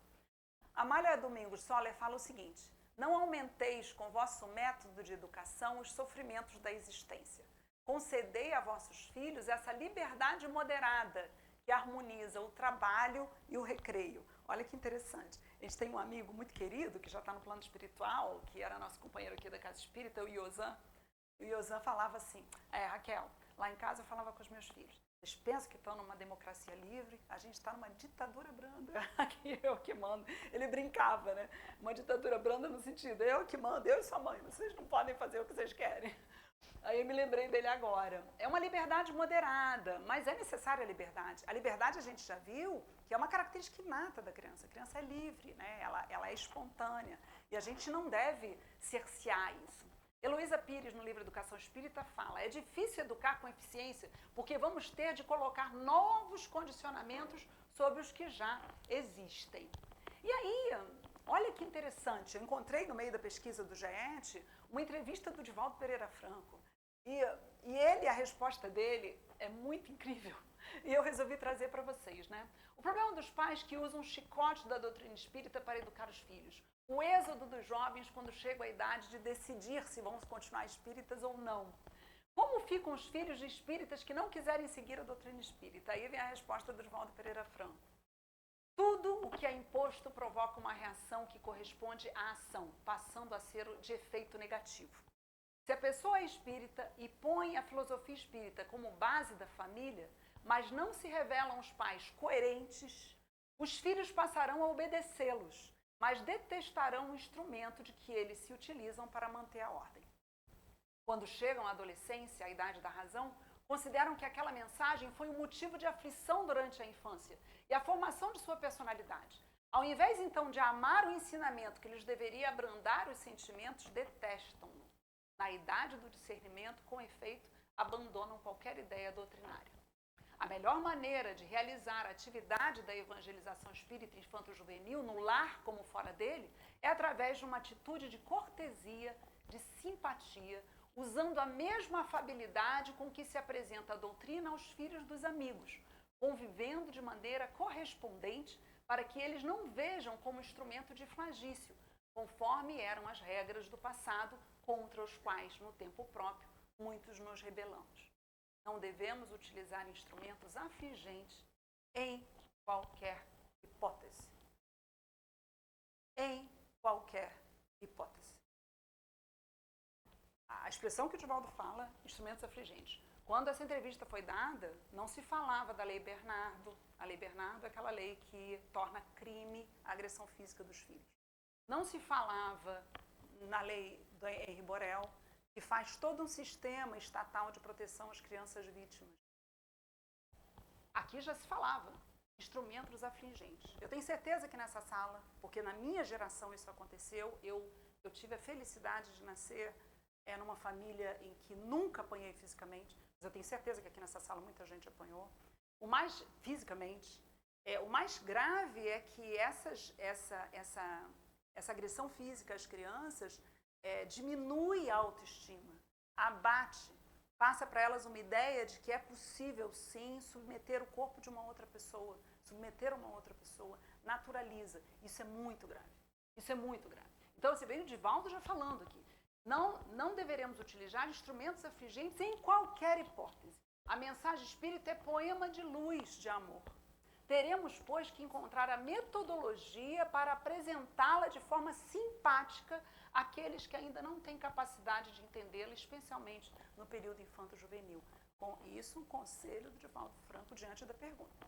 Amália Domingos Soler fala o seguinte: não aumenteis com vosso método de educação os sofrimentos da existência. Concedei a vossos filhos essa liberdade moderada que harmoniza o trabalho e o recreio. Olha que interessante. A gente tem um amigo muito querido, que já está no plano espiritual, que era nosso companheiro aqui da Casa Espírita, o Iozan. O Iozan falava assim, Raquel, lá em casa eu falava com os meus filhos, vocês pensam que estão numa democracia livre? A gente está numa ditadura branda. Aqui eu que mando. Ele brincava, né? Uma ditadura branda no sentido, eu que mando, eu e sua mãe, vocês não podem fazer o que vocês querem. Aí eu me lembrei dele agora. É uma liberdade moderada, mas é necessária a liberdade. A liberdade a gente já viu que é uma característica inata da criança. A criança é livre, né? Ela é espontânea. E a gente não deve cercear isso. Heloísa Pires, no livro Educação Espírita, fala: é difícil educar com eficiência porque vamos ter de colocar novos condicionamentos sobre os que já existem. E aí, olha que interessante, eu encontrei no meio da pesquisa do GET uma entrevista do Divaldo Pereira Franco. E ele, a resposta dele é muito incrível. E eu resolvi trazer para vocês, né? O problema dos pais que usam o chicote da doutrina espírita para educar os filhos. O êxodo dos jovens quando chegam à idade de decidir se vão continuar espíritas ou não. Como ficam os filhos de espíritas que não quiserem seguir a doutrina espírita? Aí vem a resposta do Divaldo Pereira Franco. Tudo o que é imposto provoca uma reação que corresponde à ação, passando a ser de efeito negativo. Se a pessoa é espírita e põe a filosofia espírita como base da família, mas não se revelam os pais coerentes, os filhos passarão a obedecê-los, mas detestarão o instrumento de que eles se utilizam para manter a ordem. Quando chegam à adolescência, à idade da razão, consideram que aquela mensagem foi um motivo de aflição durante a infância e a formação de sua personalidade. Ao invés, então, de amar o ensinamento que lhes deveria abrandar os sentimentos, detestam-no. Na idade do discernimento, com efeito, abandonam qualquer ideia doutrinária. A melhor maneira de realizar a atividade da evangelização espírita infanto-juvenil, no lar como fora dele, é através de uma atitude de cortesia, de simpatia, usando a mesma afabilidade com que se apresenta a doutrina aos filhos dos amigos, convivendo de maneira correspondente para que eles não vejam como instrumento de flagício, conforme eram as regras do passado contra os quais, no tempo próprio, muitos nos rebelamos. Não devemos utilizar instrumentos afligentes em qualquer hipótese. Em qualquer hipótese. A expressão que o Divaldo fala, instrumentos afligentes. Quando essa entrevista foi dada, não se falava da Lei Bernardo. A Lei Bernardo é aquela lei que torna crime a agressão física dos filhos. Não se falava na lei do Henri Borel, que faz todo um sistema estatal de proteção às crianças vítimas. Aqui já se falava, instrumentos afligentes. Eu tenho certeza que nessa sala, porque na minha geração isso aconteceu, eu tive a felicidade de nascer numa família em que nunca apanhei fisicamente, mas eu tenho certeza que aqui nessa sala muita gente apanhou. O mais fisicamente, o mais grave é que essa agressão física às crianças diminui a autoestima, abate, passa para elas uma ideia de que é possível, sim, submeter o corpo de uma outra pessoa, naturaliza. Isso é muito grave. Isso é muito grave. Então, você vê o Divaldo já falando aqui. Não deveremos utilizar instrumentos afligentes em qualquer hipótese. A mensagem espírita é poema de luz, de amor. Teremos, pois, que encontrar a metodologia para apresentá-la de forma simpática àqueles que ainda não têm capacidade de entendê-la, especialmente no período infanto-juvenil. Com isso, um conselho do Divaldo Franco diante da pergunta.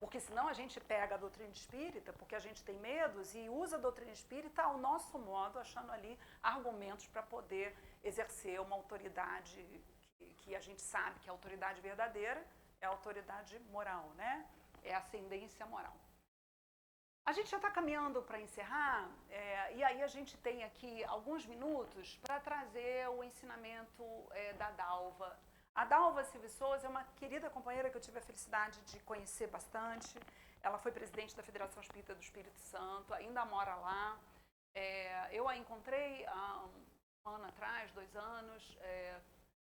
Porque senão a gente pega a doutrina espírita, porque a gente tem medos, e usa a doutrina espírita ao nosso modo, achando ali argumentos para poder exercer uma autoridade que a gente sabe que a autoridade verdadeira é a autoridade moral, né? É a ascendência moral. A gente já está caminhando para encerrar, e aí a gente tem aqui alguns minutos para trazer o ensinamento da Dalva. A Dalva Silva Souza é uma querida companheira que eu tive a felicidade de conhecer bastante. Ela foi presidente da Federação Espírita do Espírito Santo, ainda mora lá. Eu a encontrei há um ano atrás, 2 anos.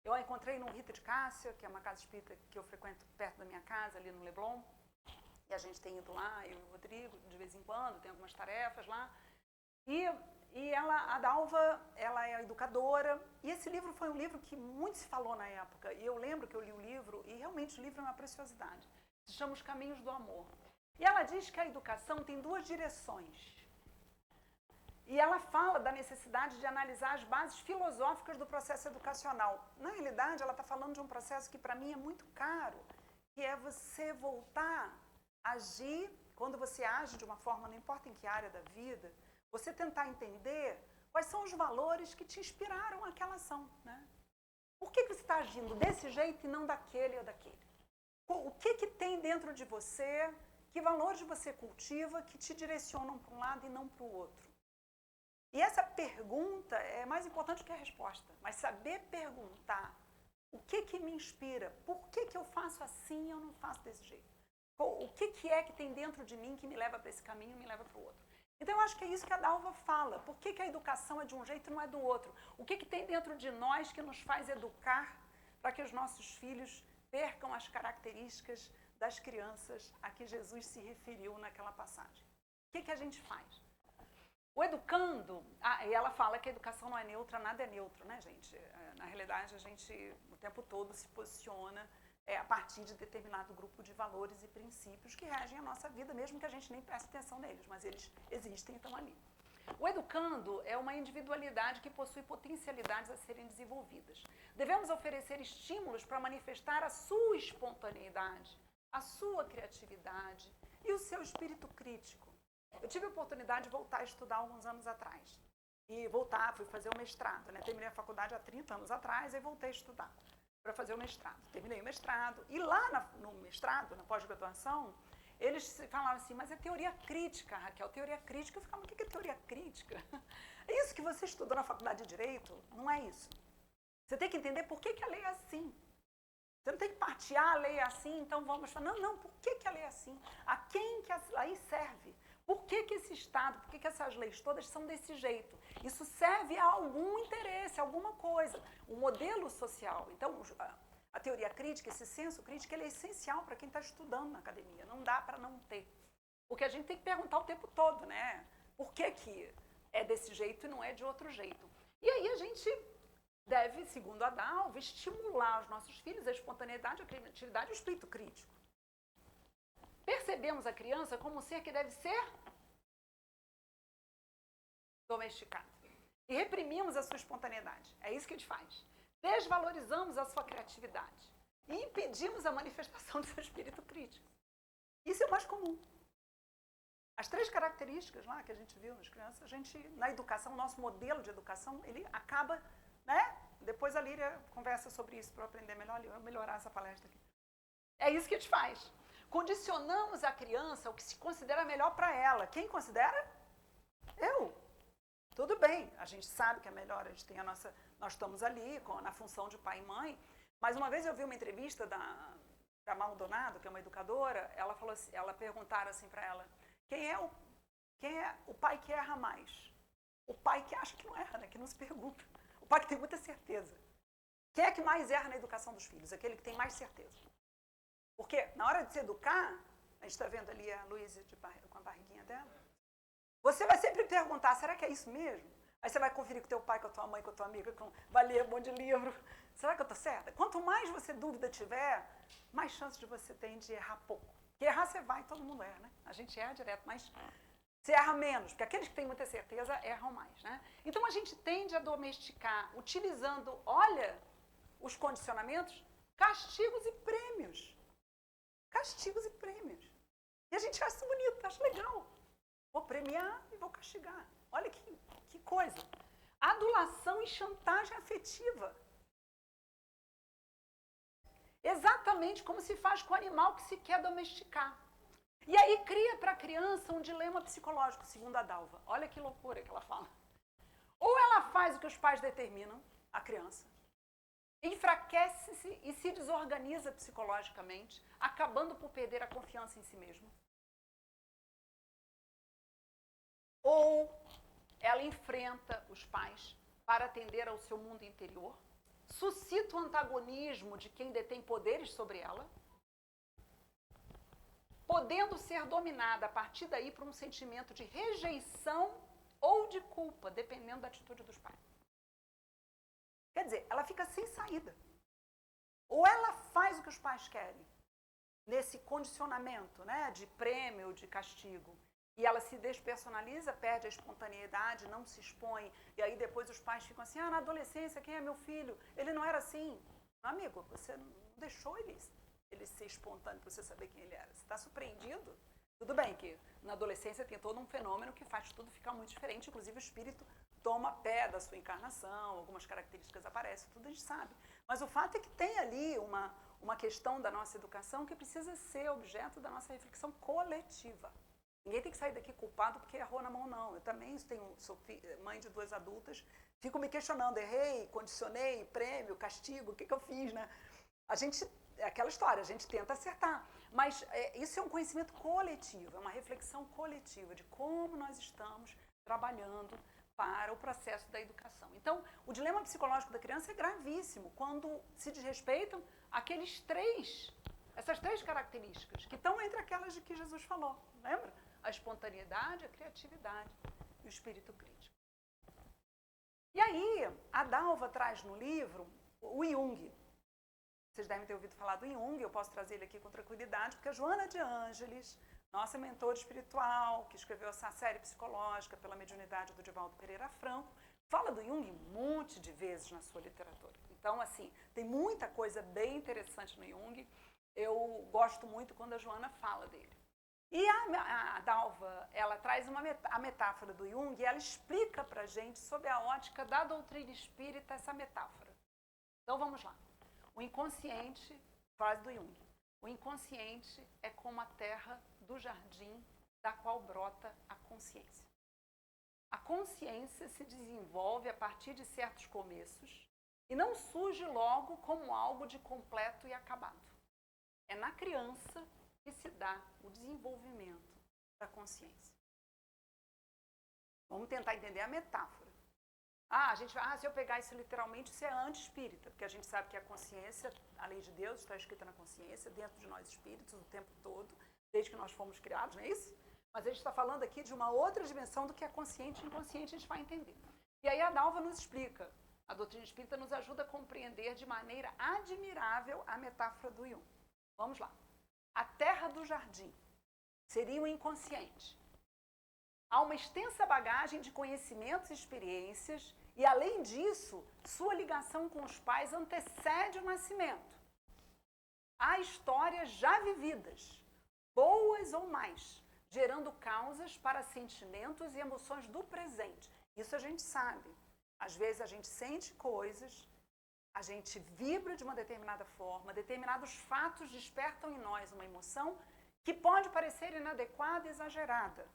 Eu a encontrei no Rita de Cássia, que é uma casa espírita que eu frequento perto da minha casa, ali no Leblon. E a gente tem ido lá, eu e o Rodrigo, de vez em quando, tem algumas tarefas lá. E a Dalva, ela é educadora, e esse livro foi um livro que muito se falou na época, e eu lembro que eu li o livro, e realmente o livro é uma preciosidade. Se chama Os Caminhos do Amor. E ela diz que a educação tem 2 direções. E ela fala da necessidade de analisar as bases filosóficas do processo educacional. Na realidade, ela está falando de um processo que para mim é muito caro, que é você voltar a agir, quando você age de uma forma, não importa em que área da vida, você tentar entender Quais são os valores que te inspiraram aquela ação, né? Por que você está agindo desse jeito e não daquele ou daquele? O que tem dentro de você, que valores você cultiva que te direcionam para um lado e não para o outro? E essa pergunta é mais importante que a resposta, mas saber perguntar o que me inspira, por que eu faço assim e eu não faço desse jeito? O que é que tem dentro de mim que me leva para esse caminho e me leva para o outro? Então, eu acho que é isso que a Dalva fala. Por que a educação é de um jeito e não é do outro? O que tem dentro de nós que nos faz educar para que os nossos filhos percam as características das crianças a que Jesus se referiu naquela passagem? O que a gente faz? O educando, e ela fala que a educação não é neutra, nada é neutro, né, gente? Na realidade, a gente o tempo todo se posiciona a partir de determinado grupo de valores e princípios que regem a nossa vida, mesmo que a gente nem preste atenção neles, mas eles existem e estão ali. O educando é uma individualidade que possui potencialidades a serem desenvolvidas. Devemos oferecer estímulos para manifestar a sua espontaneidade, a sua criatividade e o seu espírito crítico. Eu tive a oportunidade de voltar a estudar alguns anos atrás. E fui fazer o mestrado, né? Terminei a faculdade há 30 anos atrás e voltei a estudar para fazer o mestrado. Terminei o mestrado. E lá no mestrado, na pós-graduação, eles falaram assim, mas é teoria crítica, Raquel, teoria crítica. Eu ficava, o que é teoria crítica? É isso que você estudou na faculdade de Direito? Não é isso. Você tem que entender por que a lei é assim. Você não tem que partir, a lei é assim, então vamos falar. Não, por que a lei é assim? A quem que a lei serve? Por que esse Estado, por que essas leis todas são desse jeito? Isso serve a algum interesse, a alguma coisa. O modelo social. Então, a teoria crítica, esse senso crítico, ele é essencial para quem está estudando na academia. Não dá para não ter. Porque a gente tem que perguntar o tempo todo, né? Por que é desse jeito e não é de outro jeito? E aí a gente deve, segundo a Dalva, estimular os nossos filhos a espontaneidade, a criatividade e o espírito crítico. Percebemos a criança como um ser que deve ser domesticado. E reprimimos a sua espontaneidade. É isso que a gente faz. Desvalorizamos a sua criatividade. E impedimos a manifestação do seu espírito crítico. Isso é o mais comum. As 3 características lá que a gente viu nas crianças, a gente, na educação, o nosso modelo de educação, ele acaba, né? Depois a Líria conversa sobre isso para eu aprender melhor, eu melhorar essa palestra aqui. É isso que a gente faz. Condicionamos a criança o que se considera melhor para ela. Quem considera? Eu. Tudo bem, a gente sabe que é melhor, a gente tem nós estamos ali na função de pai e mãe, mas uma vez eu vi uma entrevista da Maldonado, que é uma educadora, ela falou assim, perguntaram assim para ela, quem é o pai que erra mais? O pai que acha que não erra, né? Que não se pergunta. O pai que tem muita certeza. Quem é que mais erra na educação dos filhos? Aquele que tem mais certeza. Porque na hora de se educar, a gente está vendo ali a Luísa com a barriguinha dela, você vai sempre perguntar, será que é isso mesmo? Aí você vai conferir com teu pai, com a tua mãe, com a tua amiga, vai ler um monte de livro. Será que eu estou certa? Quanto mais você dúvida tiver, mais chance de você ter de errar pouco. Porque errar você vai, todo mundo erra, né? A gente erra direto, mas você erra menos, porque aqueles que têm muita certeza erram mais, né? Então a gente tende a domesticar, utilizando, olha, os condicionamentos, castigos e prêmios. Castigos e prêmios. E a gente acha isso bonito, acha legal. Vou premiar e vou castigar. Olha que coisa. Adulação e chantagem afetiva. Exatamente como se faz com o animal que se quer domesticar. E aí cria para a criança um dilema psicológico, segundo a Dalva. Olha que loucura que ela fala. Ou ela faz o que os pais determinam, a criança, enfraquece-se e se desorganiza psicologicamente, acabando por perder a confiança em si mesma. Ou ela enfrenta os pais para atender ao seu mundo interior, suscita o antagonismo de quem detém poderes sobre ela, podendo ser dominada a partir daí por um sentimento de rejeição ou de culpa, dependendo da atitude dos pais. Quer dizer, ela fica sem saída. Ou ela faz o que os pais querem, nesse condicionamento, né, de prêmio, de castigo, e ela se despersonaliza, perde a espontaneidade, não se expõe, e aí depois os pais ficam assim, na adolescência, quem é meu filho? Ele não era assim. Amigo, você não deixou ele ser espontâneo para você saber quem ele era. Você está surpreendido? Tudo bem que na adolescência tem todo um fenômeno que faz tudo ficar muito diferente, inclusive o espírito toma pé da sua encarnação, algumas características aparecem, tudo a gente sabe. Mas o fato é que tem ali uma questão da nossa educação que precisa ser objeto da nossa reflexão coletiva. Ninguém tem que sair daqui culpado porque errou na mão, não. Eu também sou mãe de 2 adultas, fico me questionando, errei, condicionei, prêmio, castigo, o que eu fiz, né? É aquela história, a gente tenta acertar. Mas isso é um conhecimento coletivo, é uma reflexão coletiva de como nós estamos trabalhando para o processo da educação. Então, o dilema psicológico da criança é gravíssimo quando se desrespeitam essas 3 características, que estão entre aquelas de que Jesus falou, lembra? A espontaneidade, a criatividade e o espírito crítico. E aí, a Dalva traz no livro o Jung. Vocês devem ter ouvido falar do Jung, eu posso trazer ele aqui com tranquilidade, porque a Joana de Ângeles, nossa mentora espiritual, que escreveu essa série psicológica pela mediunidade do Divaldo Pereira Franco, fala do Jung um monte de vezes na sua literatura. Então, assim, tem muita coisa bem interessante no Jung. Eu gosto muito quando a Joana fala dele. E a Dalva, ela traz a metáfora do Jung e ela explica pra gente, sob a ótica da doutrina espírita, essa metáfora. Então, vamos lá. O inconsciente, frase do Jung, o inconsciente é como a terra do jardim da qual brota a consciência. A consciência se desenvolve a partir de certos começos e não surge logo como algo de completo e acabado. É na criança que se dá o desenvolvimento da consciência. Vamos tentar entender a metáfora. Se eu pegar isso literalmente, isso é anti-espírita, porque a gente sabe que a consciência, a lei de Deus, está escrita na consciência, dentro de nós espíritos, o tempo todo, desde que nós fomos criados, não é isso? Mas a gente está falando aqui de uma outra dimensão do que é consciente e inconsciente, a gente vai entender. E aí a Dalva nos explica, a doutrina espírita nos ajuda a compreender de maneira admirável a metáfora do Jung. Vamos lá. A terra do jardim seria o inconsciente. Há uma extensa bagagem de conhecimentos e experiências e, além disso, sua ligação com os pais antecede o nascimento. Há histórias já vividas, boas ou mais, gerando causas para sentimentos e emoções do presente. Isso a gente sabe. Às vezes a gente sente coisas, a gente vibra de uma determinada forma, determinados fatos despertam em nós uma emoção que pode parecer inadequada e exagerada.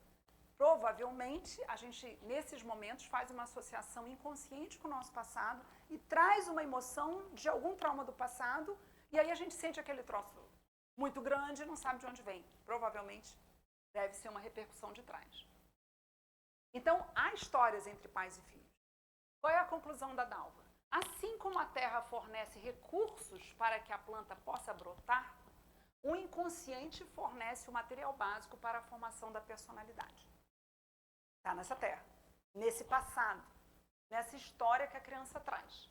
Provavelmente, a gente, nesses momentos, faz uma associação inconsciente com o nosso passado e traz uma emoção de algum trauma do passado, e aí a gente sente aquele troço muito grande e não sabe de onde vem. Provavelmente, deve ser uma repercussão de trás. Então, há histórias entre pais e filhos. Qual é a conclusão da Dalva? Assim como a terra fornece recursos para que a planta possa brotar, o inconsciente fornece o material básico para a formação da personalidade. Está nessa terra, nesse passado, nessa história que a criança traz.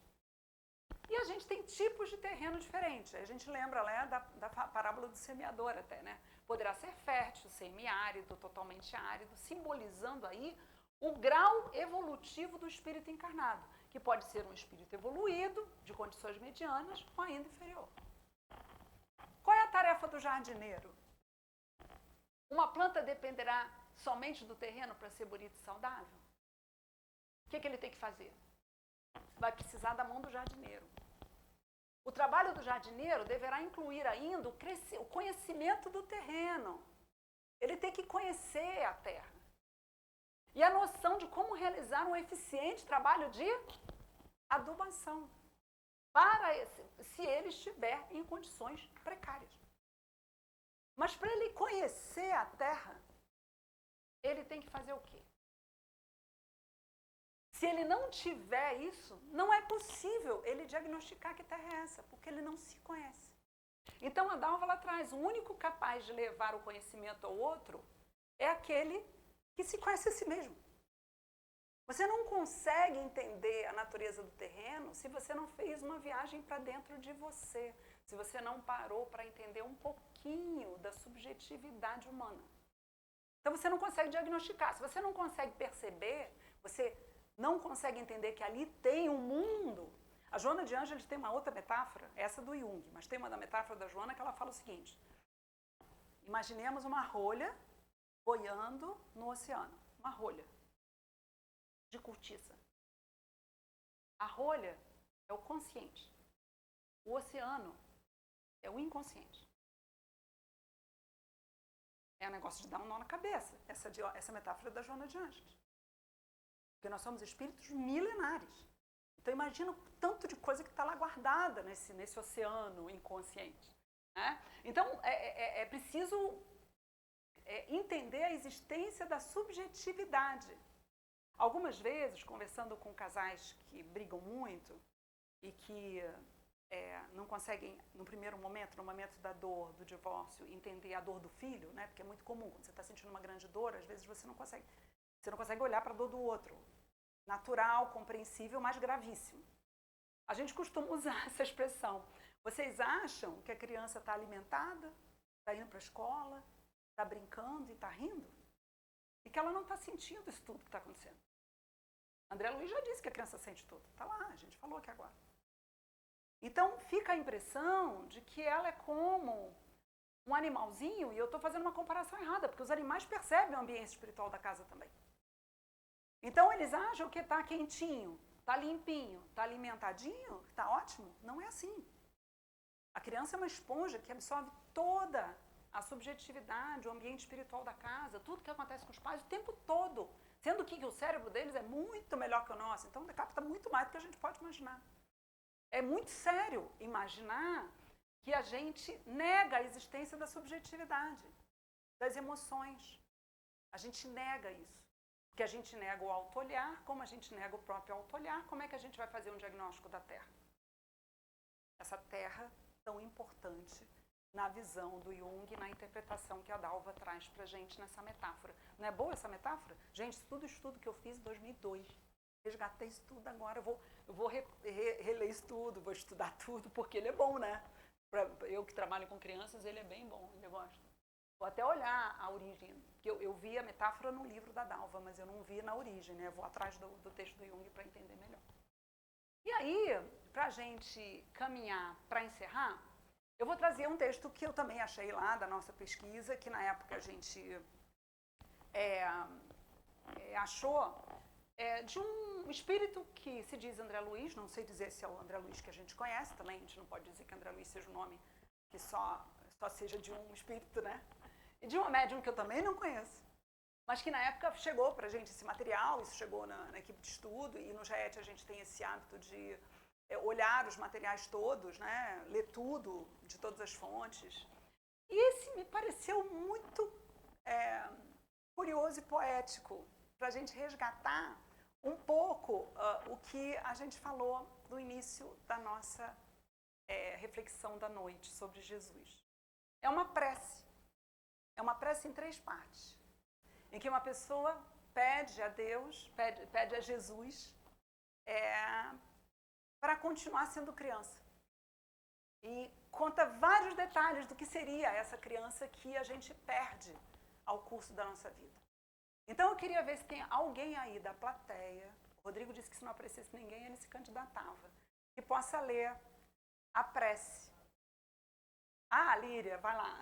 E a gente tem tipos de terreno diferentes. A gente lembra da parábola do semeador até, né? Poderá ser fértil, semiárido, totalmente árido, simbolizando aí o grau evolutivo do espírito encarnado, que pode ser um espírito evoluído, de condições medianas ou ainda inferior. Qual é a tarefa do jardineiro? Uma planta dependerá somente do terreno para ser bonita e saudável? O que ele tem que fazer? Vai precisar da mão do jardineiro. O trabalho do jardineiro deverá incluir ainda o conhecimento do terreno. Ele tem que conhecer a terra. E a noção de como realizar um eficiente trabalho de adubação, se ele estiver em condições precárias. Mas para ele conhecer a terra, ele tem que fazer o quê? Se ele não tiver isso, não é possível ele diagnosticar que terra é essa, porque ele não se conhece. Então a Dalva ela traz, o único capaz de levar o conhecimento ao outro é aquele que se conhece a si mesmo. Você não consegue entender a natureza do terreno se você não fez uma viagem para dentro de você, se você não parou para entender um pouquinho da subjetividade humana. Então você não consegue diagnosticar. Se você não consegue perceber, você não consegue entender que ali tem um mundo. A Joana de Ângeles tem uma outra metáfora, essa do Jung, mas tem uma da metáfora da Joana que ela fala o seguinte: imaginemos uma rolha boiando no oceano, uma rolha de cortiça. A rolha é o consciente. O oceano é o inconsciente. É um negócio de dar um nó na cabeça. Essa metáfora é da Joana de Ângeles. Porque nós somos espíritos milenares. Então imagina o tanto de coisa que está lá guardada nesse oceano inconsciente. Né? Então é preciso entender a existência da subjetividade. Algumas vezes, conversando com casais que brigam muito e que não conseguem, no primeiro momento, no momento da dor, do divórcio, entender a dor do filho, né? Porque é muito comum, quando você está sentindo uma grande dor, às vezes você não consegue olhar para a dor do outro. Natural, compreensível, mas gravíssimo. A gente costuma usar essa expressão. Vocês acham que a criança está alimentada, está indo para a escola, está brincando e está rindo? E que ela não está sentindo isso tudo que está acontecendo. André Luiz já disse que a criança sente tudo. Está lá, a gente falou aqui agora. Então, fica a impressão de que ela é como um animalzinho, e eu estou fazendo uma comparação errada, porque os animais percebem o ambiente espiritual da casa também. Então, eles acham que está quentinho, está limpinho, está alimentadinho, está ótimo. Não é assim. A criança é uma esponja que absorve toda a subjetividade, o ambiente espiritual da casa, tudo que acontece com os pais o tempo todo. Sendo que o cérebro deles é muito melhor que o nosso. Então, capta muito mais do que a gente pode imaginar. É muito sério imaginar que a gente nega a existência da subjetividade, das emoções. A gente nega isso. Porque a gente nega o auto-olhar, como a gente nega o próprio auto-olhar, como é que a gente vai fazer um diagnóstico da Terra? Essa Terra tão importante na visão do Jung, na interpretação que a Dalva traz para a gente nessa metáfora. Não é boa essa metáfora? Gente, isso tudo estudo que eu fiz em 2002. Resgatei isso tudo agora, eu vou reler isso tudo, vou estudar tudo, porque ele é bom, né? Eu que trabalho com crianças, ele é bem bom, eu gosto. Vou até olhar a origem, porque eu vi a metáfora no livro da Dalva, mas eu não vi na origem, né? Eu vou atrás do texto do Jung para entender melhor. E aí, para a gente caminhar para encerrar, eu vou trazer um texto que eu também achei lá da nossa pesquisa, que na época a gente achou de um espírito que se diz André Luiz, não sei dizer se é o André Luiz que a gente conhece, também a gente não pode dizer que André Luiz seja um nome que só seja de um espírito, né? E de uma médium que eu também não conheço, mas que na época chegou para a gente esse material, isso chegou na equipe de estudo, e no GET a gente tem esse hábito de olhar os materiais todos, né? Ler tudo, de todas as fontes. E esse me pareceu muito curioso e poético, para a gente resgatar um pouco o que a gente falou no início da nossa reflexão da noite sobre Jesus. É uma prece em 3 partes, em que uma pessoa pede a Deus, pede a Jesus para continuar sendo criança. E conta vários detalhes do que seria essa criança que a gente perde ao curso da nossa vida. Então eu queria ver se tem alguém aí da plateia, o Rodrigo disse que se não aparecesse ninguém ele se candidatava, que possa ler a prece. Ah, Líria, vai lá.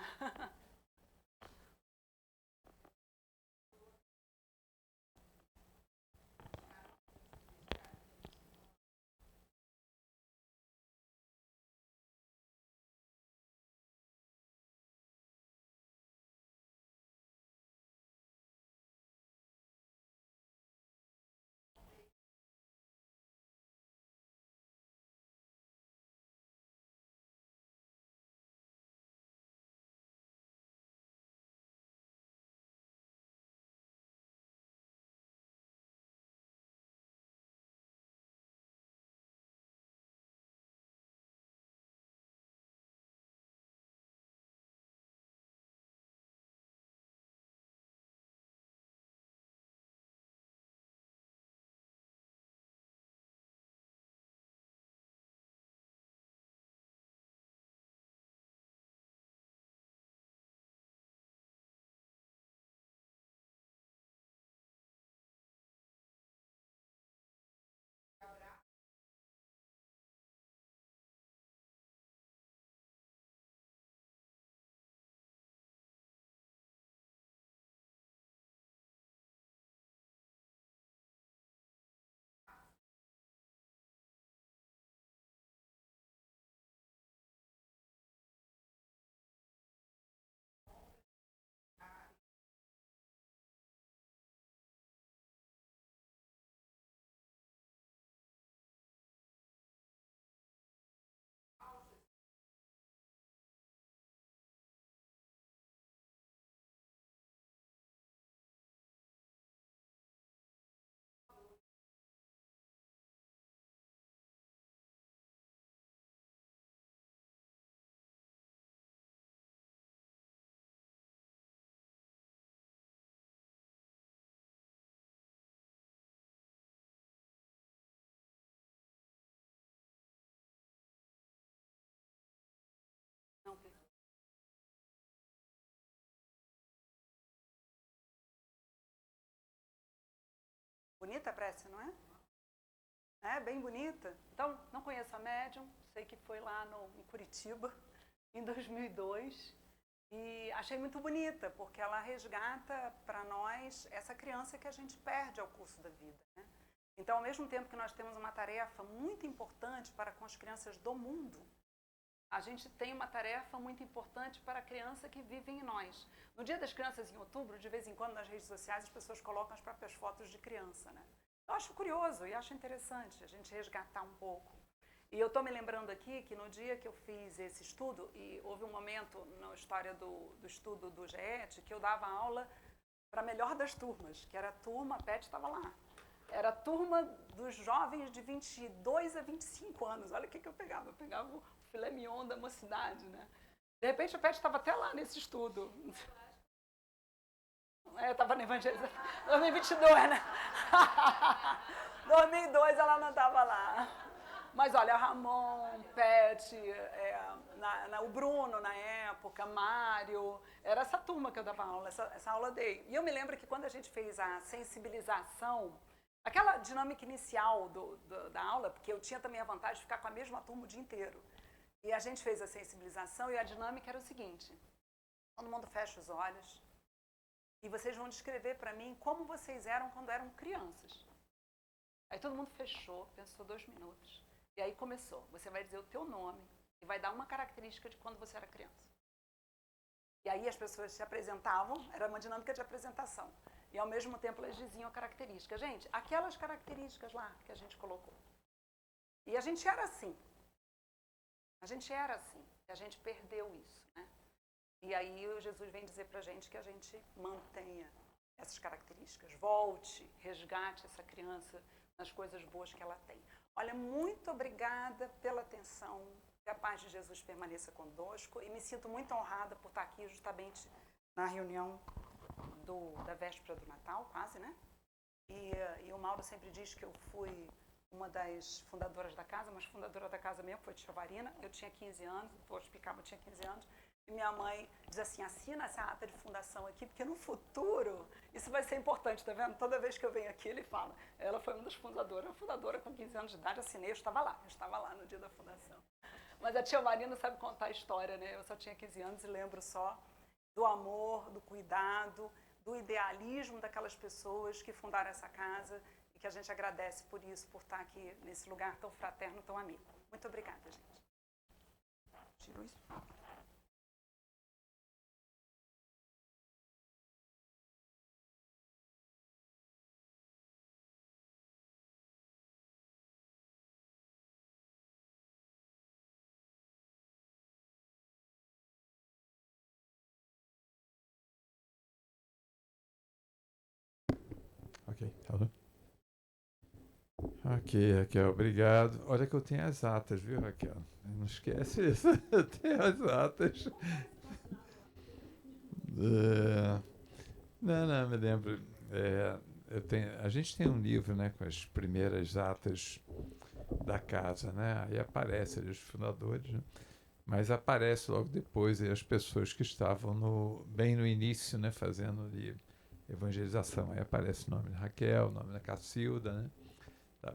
Bonita a prece, não é? É, bem bonita. Então, não conheço a médium, sei que foi lá em Curitiba, em 2002, e achei muito bonita, porque ela resgata para nós essa criança que a gente perde ao curso da vida, né? Então, ao mesmo tempo que nós temos uma tarefa muito importante para com as crianças do mundo, a gente tem uma tarefa muito importante para a criança que vive em nós. No Dia das Crianças, em outubro, de vez em quando nas redes sociais as pessoas colocam as próprias fotos de criança, né? Eu acho curioso e acho interessante a gente resgatar um pouco. E eu estou me lembrando aqui que no dia que eu fiz esse estudo, e houve um momento na história do estudo do GET que eu dava aula para a melhor das turmas, que era a turma, a Pet estava lá, era a turma dos jovens de 22 a 25 anos. Olha o que eu pegava. Eu pegava o filé mignon da mocidade, né? De repente a Pet estava até lá nesse estudo. Estava no Evangelização. 2022, né? 2002 ela não estava lá. Mas olha, Ramon, Pet, o Bruno na época, Mário, era essa turma que eu dava aula, essa aula eu dei. E eu me lembro que quando a gente fez a sensibilização, aquela dinâmica inicial da aula, porque eu tinha também a vantagem de ficar com a mesma turma o dia inteiro. E a gente fez a sensibilização e a dinâmica era o seguinte: todo mundo fecha os olhos e vocês vão descrever para mim como vocês eram quando eram crianças. Aí todo mundo fechou, pensou 2 minutos. E aí começou. Você vai dizer o teu nome e vai dar uma característica de quando você era criança. E aí as pessoas se apresentavam, era uma dinâmica de apresentação. E ao mesmo tempo elas diziam a característica. Gente, aquelas características lá que a gente colocou. E a gente era assim. A gente era assim. E a gente perdeu isso, né? E aí o Jesus vem dizer pra gente que a gente mantenha essas características. Volte, resgate essa criança nas coisas boas que ela tem. Olha, muito obrigada pela atenção. Que a paz de Jesus permaneça conosco. E me sinto muito honrada por estar aqui justamente na reunião da véspera do Natal, quase, né? E o Mauro sempre diz que eu fui uma das fundadoras da casa, mas fundadora da casa mesmo foi Tia Varina. Eu tinha 15 anos, vou explicar, eu tinha 15 anos. E minha mãe diz assim: assina essa ata de fundação aqui, porque no futuro isso vai ser importante, tá vendo? Toda vez que eu venho aqui, ele fala. Ela foi uma das fundadoras, uma fundadora com 15 anos de idade, assinei, eu estava lá no dia da fundação. Mas a Tia Marina sabe contar a história, né? Eu só tinha 15 anos e lembro só do amor, do cuidado, do idealismo daquelas pessoas que fundaram essa casa e que a gente agradece por isso, por estar aqui nesse lugar tão fraterno, tão amigo. Muito obrigada, gente. Tirou isso? Ok, tá bom. Ok, Raquel, obrigado. Olha que eu tenho as atas, viu, Raquel? Não esquece isso, eu tenho as atas. Não, me lembro. A gente tem um livro, né, com as primeiras atas da casa, né? Aí aparece ali os fundadores, né? Mas aparece logo depois as pessoas que estavam bem no início, né, fazendo ali evangelização. Aí aparece o nome da Raquel, o nome da Cacilda, né?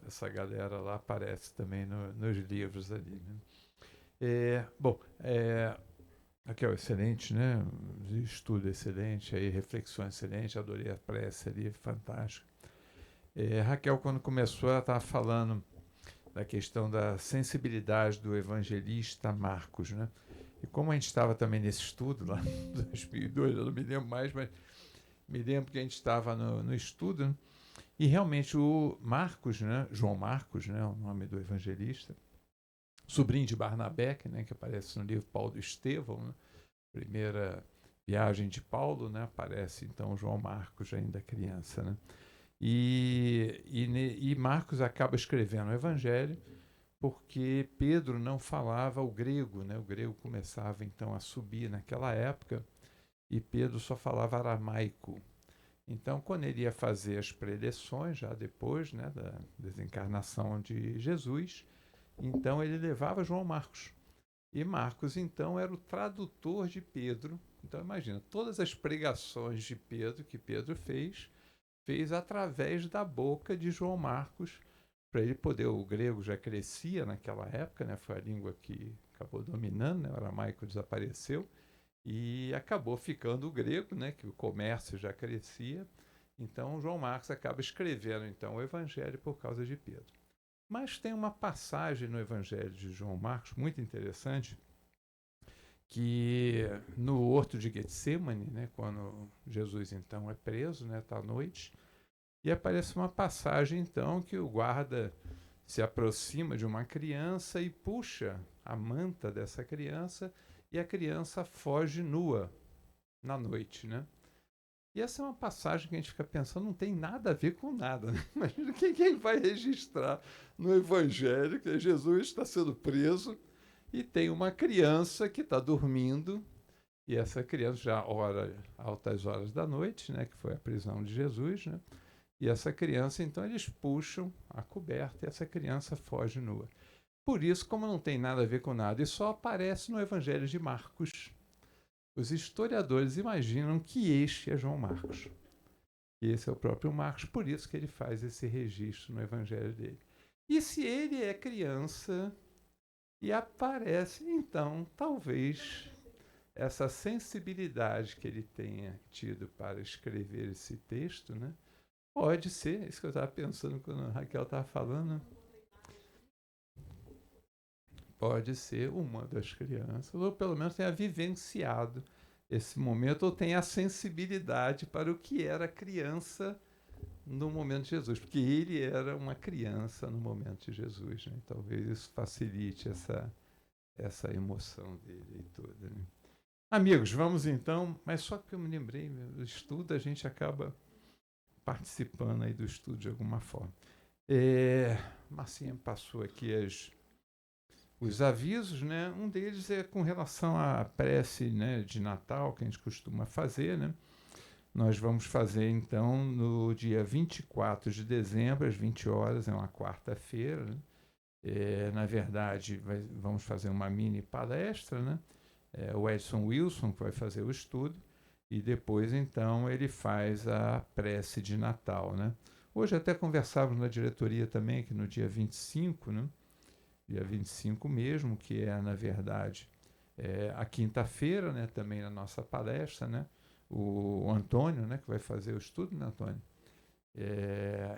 Essa galera lá aparece também nos livros ali, né? Raquel, excelente, né? Estudo excelente, aí, reflexão excelente, adorei a prece ali, fantástica. Raquel, quando começou, ela estava falando da questão da sensibilidade do evangelista Marcos, né? E como a gente estava também nesse estudo lá em 2002, eu não me lembro mais, mas me lembro que a gente estava no estudo, né? E realmente o Marcos, né? João Marcos, né? O nome do evangelista, sobrinho de Barnabé, né? Que aparece no livro Paulo do Estevão, né? Primeira viagem de Paulo, né? Aparece então João Marcos ainda criança, né? E Marcos acaba escrevendo o Evangelho porque Pedro não falava o grego, né? O grego começava então a subir naquela época e Pedro só falava aramaico. Então, quando ele ia fazer as preleções, já depois, né, da desencarnação de Jesus, então ele levava João Marcos. E Marcos, então, era o tradutor de Pedro. Então, imagina, todas as pregações de Pedro que Pedro fez fez através da boca de João Marcos, para ele poder, o grego já crescia naquela época, né? Foi a língua que acabou dominando, né? O aramaico desapareceu, e acabou ficando o grego, né? Que o comércio já crescia. Então, João Marcos acaba escrevendo então o Evangelho por causa de Pedro. Mas tem uma passagem no Evangelho de João Marcos muito interessante, que no horto de Getsemane, né, quando Jesus então é preso, né, tá à noite, e aparece uma passagem então que o guarda se aproxima de uma criança e puxa a manta dessa criança, e a criança foge nua na noite, né? E essa é uma passagem que a gente fica pensando, não tem nada a ver com nada, né? Imagina quem vai registrar no Evangelho que Jesus está sendo preso e tem uma criança que está dormindo, e essa criança já altas horas da noite, né, que foi a prisão de Jesus, né? E essa criança, então, eles puxam a coberta e essa criança foge nua. Por isso, como não tem nada a ver com nada, e só aparece no Evangelho de Marcos, os historiadores imaginam que este é João Marcos. E esse é o próprio Marcos, por isso que ele faz esse registro no Evangelho dele. E se ele é criança e aparece, então, talvez essa sensibilidade que ele tenha tido para escrever esse texto, né? Pode ser, isso que eu estava pensando quando a Raquel estava falando, pode ser uma das crianças, ou pelo menos tenha vivenciado esse momento, ou tenha a sensibilidade para o que era criança no momento de Jesus, porque ele era uma criança no momento de Jesus, né? Talvez isso facilite essa emoção dele e toda, né? Amigos, vamos então, mas só que eu me lembrei, o estudo a gente acaba participando aí do estudo de alguma forma. Marcinha passou aqui os avisos, né? Um deles é com relação à prece, né, de Natal, que a gente costuma fazer, né? Nós vamos fazer, então, no dia 24 de dezembro, às 20 horas, é uma quarta-feira, né? Na verdade, vamos fazer uma mini palestra, né? O Edson Wilson que vai fazer o estudo, e depois, então, ele faz a prece de Natal, né? Hoje até conversávamos na diretoria também, que no dia 25, né? Dia 25 mesmo, que é, na verdade, a quinta-feira, né? Também na nossa palestra, né? O Antônio, né? Que vai fazer o estudo, né, Antônio?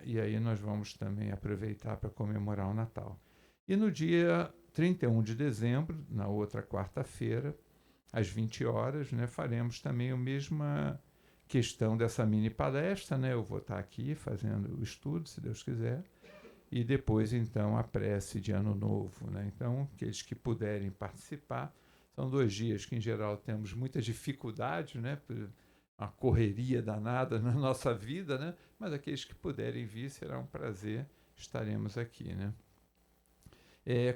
E aí nós vamos também aproveitar para comemorar o Natal. E no dia 31 de dezembro, na outra quarta-feira, às 20 horas, né, faremos também a mesma questão dessa mini palestra, né? Eu vou estar aqui fazendo o estudo, se Deus quiser, e depois, então, a prece de Ano Novo, né? Então, aqueles que puderem participar, são 2 dias que, em geral, temos muita dificuldade, né? Uma correria danada na nossa vida, né? Mas aqueles que puderem vir, será um prazer, estaremos aqui, né?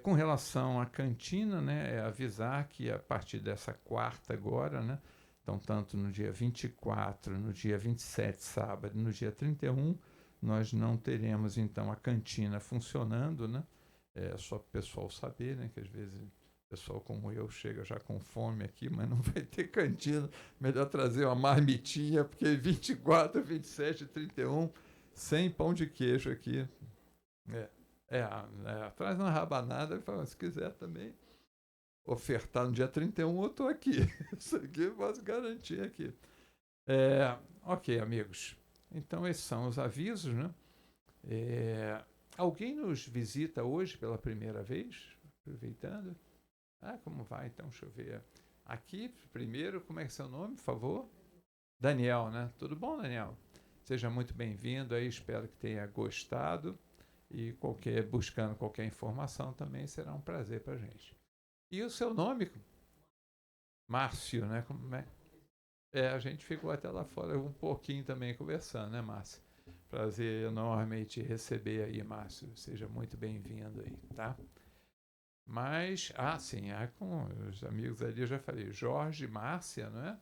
Com relação à cantina, né, avisar que a partir dessa quarta agora, né, então tanto no dia 24, no dia 27, sábado, no dia 31, nós não teremos então a cantina funcionando, né? Só para o pessoal saber, né, que às vezes o pessoal como eu chega já com fome aqui, mas não vai ter cantina, melhor trazer uma marmitinha, porque 24, 27 e 31, sem pão de queijo aqui. Traz uma rabanada e fala, se quiser também ofertar no dia 31, eu estou aqui. Isso aqui eu posso garantir aqui. Ok, amigos. Então, esses são os avisos, né? Alguém nos visita hoje pela primeira vez? Aproveitando. Como vai? Então, deixa eu ver. Aqui, primeiro, como é que é seu nome, por favor? Daniel, né? Tudo bom, Daniel? Seja muito bem-vindo aí, espero que tenha gostado. E buscando qualquer informação também será um prazer para a gente. E o seu nome? Márcio, né? Como é? A gente ficou até lá fora um pouquinho também conversando, né, Márcio? Prazer enorme te receber aí, Márcio. Seja muito bem-vindo aí, tá? Mas, sim, com os amigos ali eu já falei, Jorge e Márcia, não é?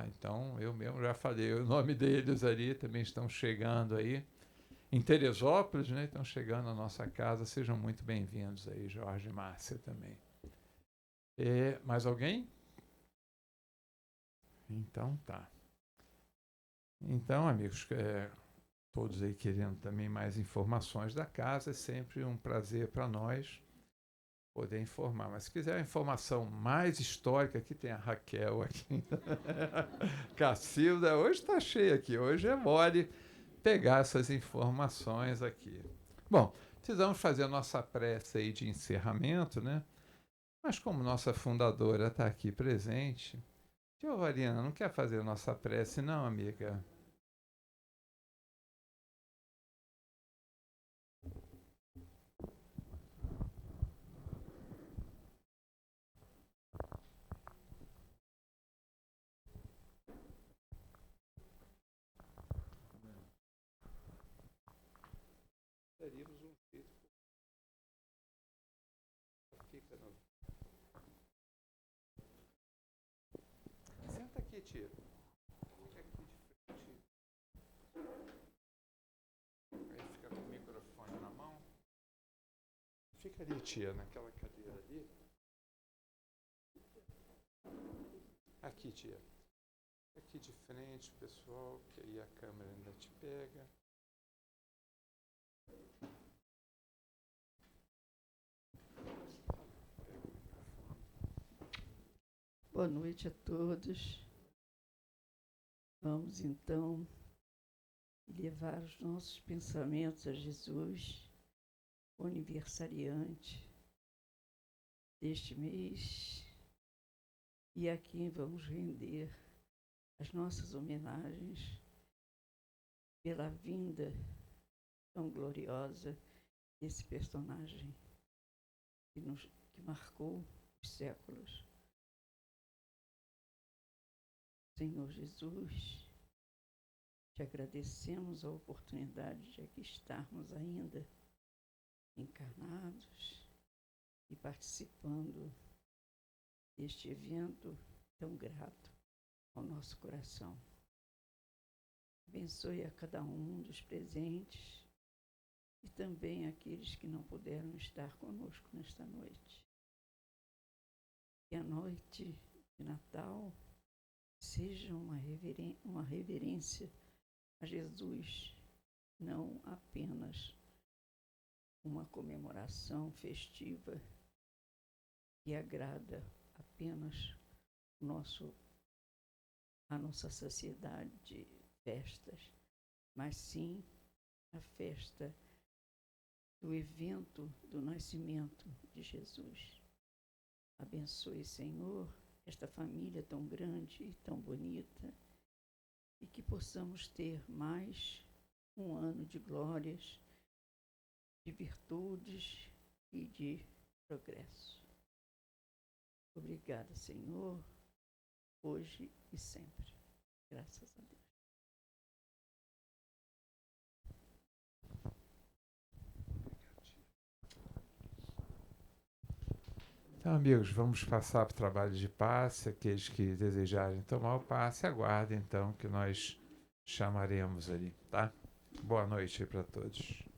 Então eu mesmo já falei, o nome deles ali também estão chegando aí. Em Teresópolis, né? Estão chegando à nossa casa. Sejam muito bem-vindos aí, Jorge e Márcia também. Mais alguém? Então tá. Então, amigos, todos aí querendo também mais informações da casa, é sempre um prazer para nós poder informar. Mas se quiser uma informação mais histórica, aqui tem a Raquel aqui. Cacilda, hoje está cheia aqui, hoje é mole pegar essas informações aqui. Bom, precisamos fazer a nossa prece aí de encerramento, né? Mas como nossa fundadora está aqui presente, tia Variana, não quer fazer a nossa prece, não, amiga? Teríamos um jeito. Fica no... Senta aqui, tia. Fica aqui de frente. Aí fica com o microfone na mão. Fica ali, tia, naquela cadeira ali. Aqui, tia. Aqui de frente, pessoal, que aí a câmera ainda te pega. Boa noite a todos. Vamos então levar os nossos pensamentos a Jesus, o aniversariante deste mês, e a quem vamos render as nossas homenagens pela vinda tão gloriosa desse personagem que marcou os séculos. Senhor Jesus, te agradecemos a oportunidade de aqui estarmos ainda encarnados e participando deste evento tão grato ao nosso coração. Abençoe a cada um dos presentes e também aqueles que não puderam estar conosco nesta noite. Que a noite de Natal seja uma reverência a Jesus, não apenas uma comemoração festiva que agrada apenas a nossa sociedade de festas, mas sim a festa do evento do nascimento de Jesus. Abençoe, Senhor, esta família tão grande e tão bonita, e que possamos ter mais um ano de glórias, de virtudes e de progresso. Obrigada, Senhor, hoje e sempre. Graças a Deus. Então, amigos, vamos passar para o trabalho de passe. Aqueles que desejarem tomar o passe, aguardem então que nós chamaremos ali, tá? Boa noite para todos.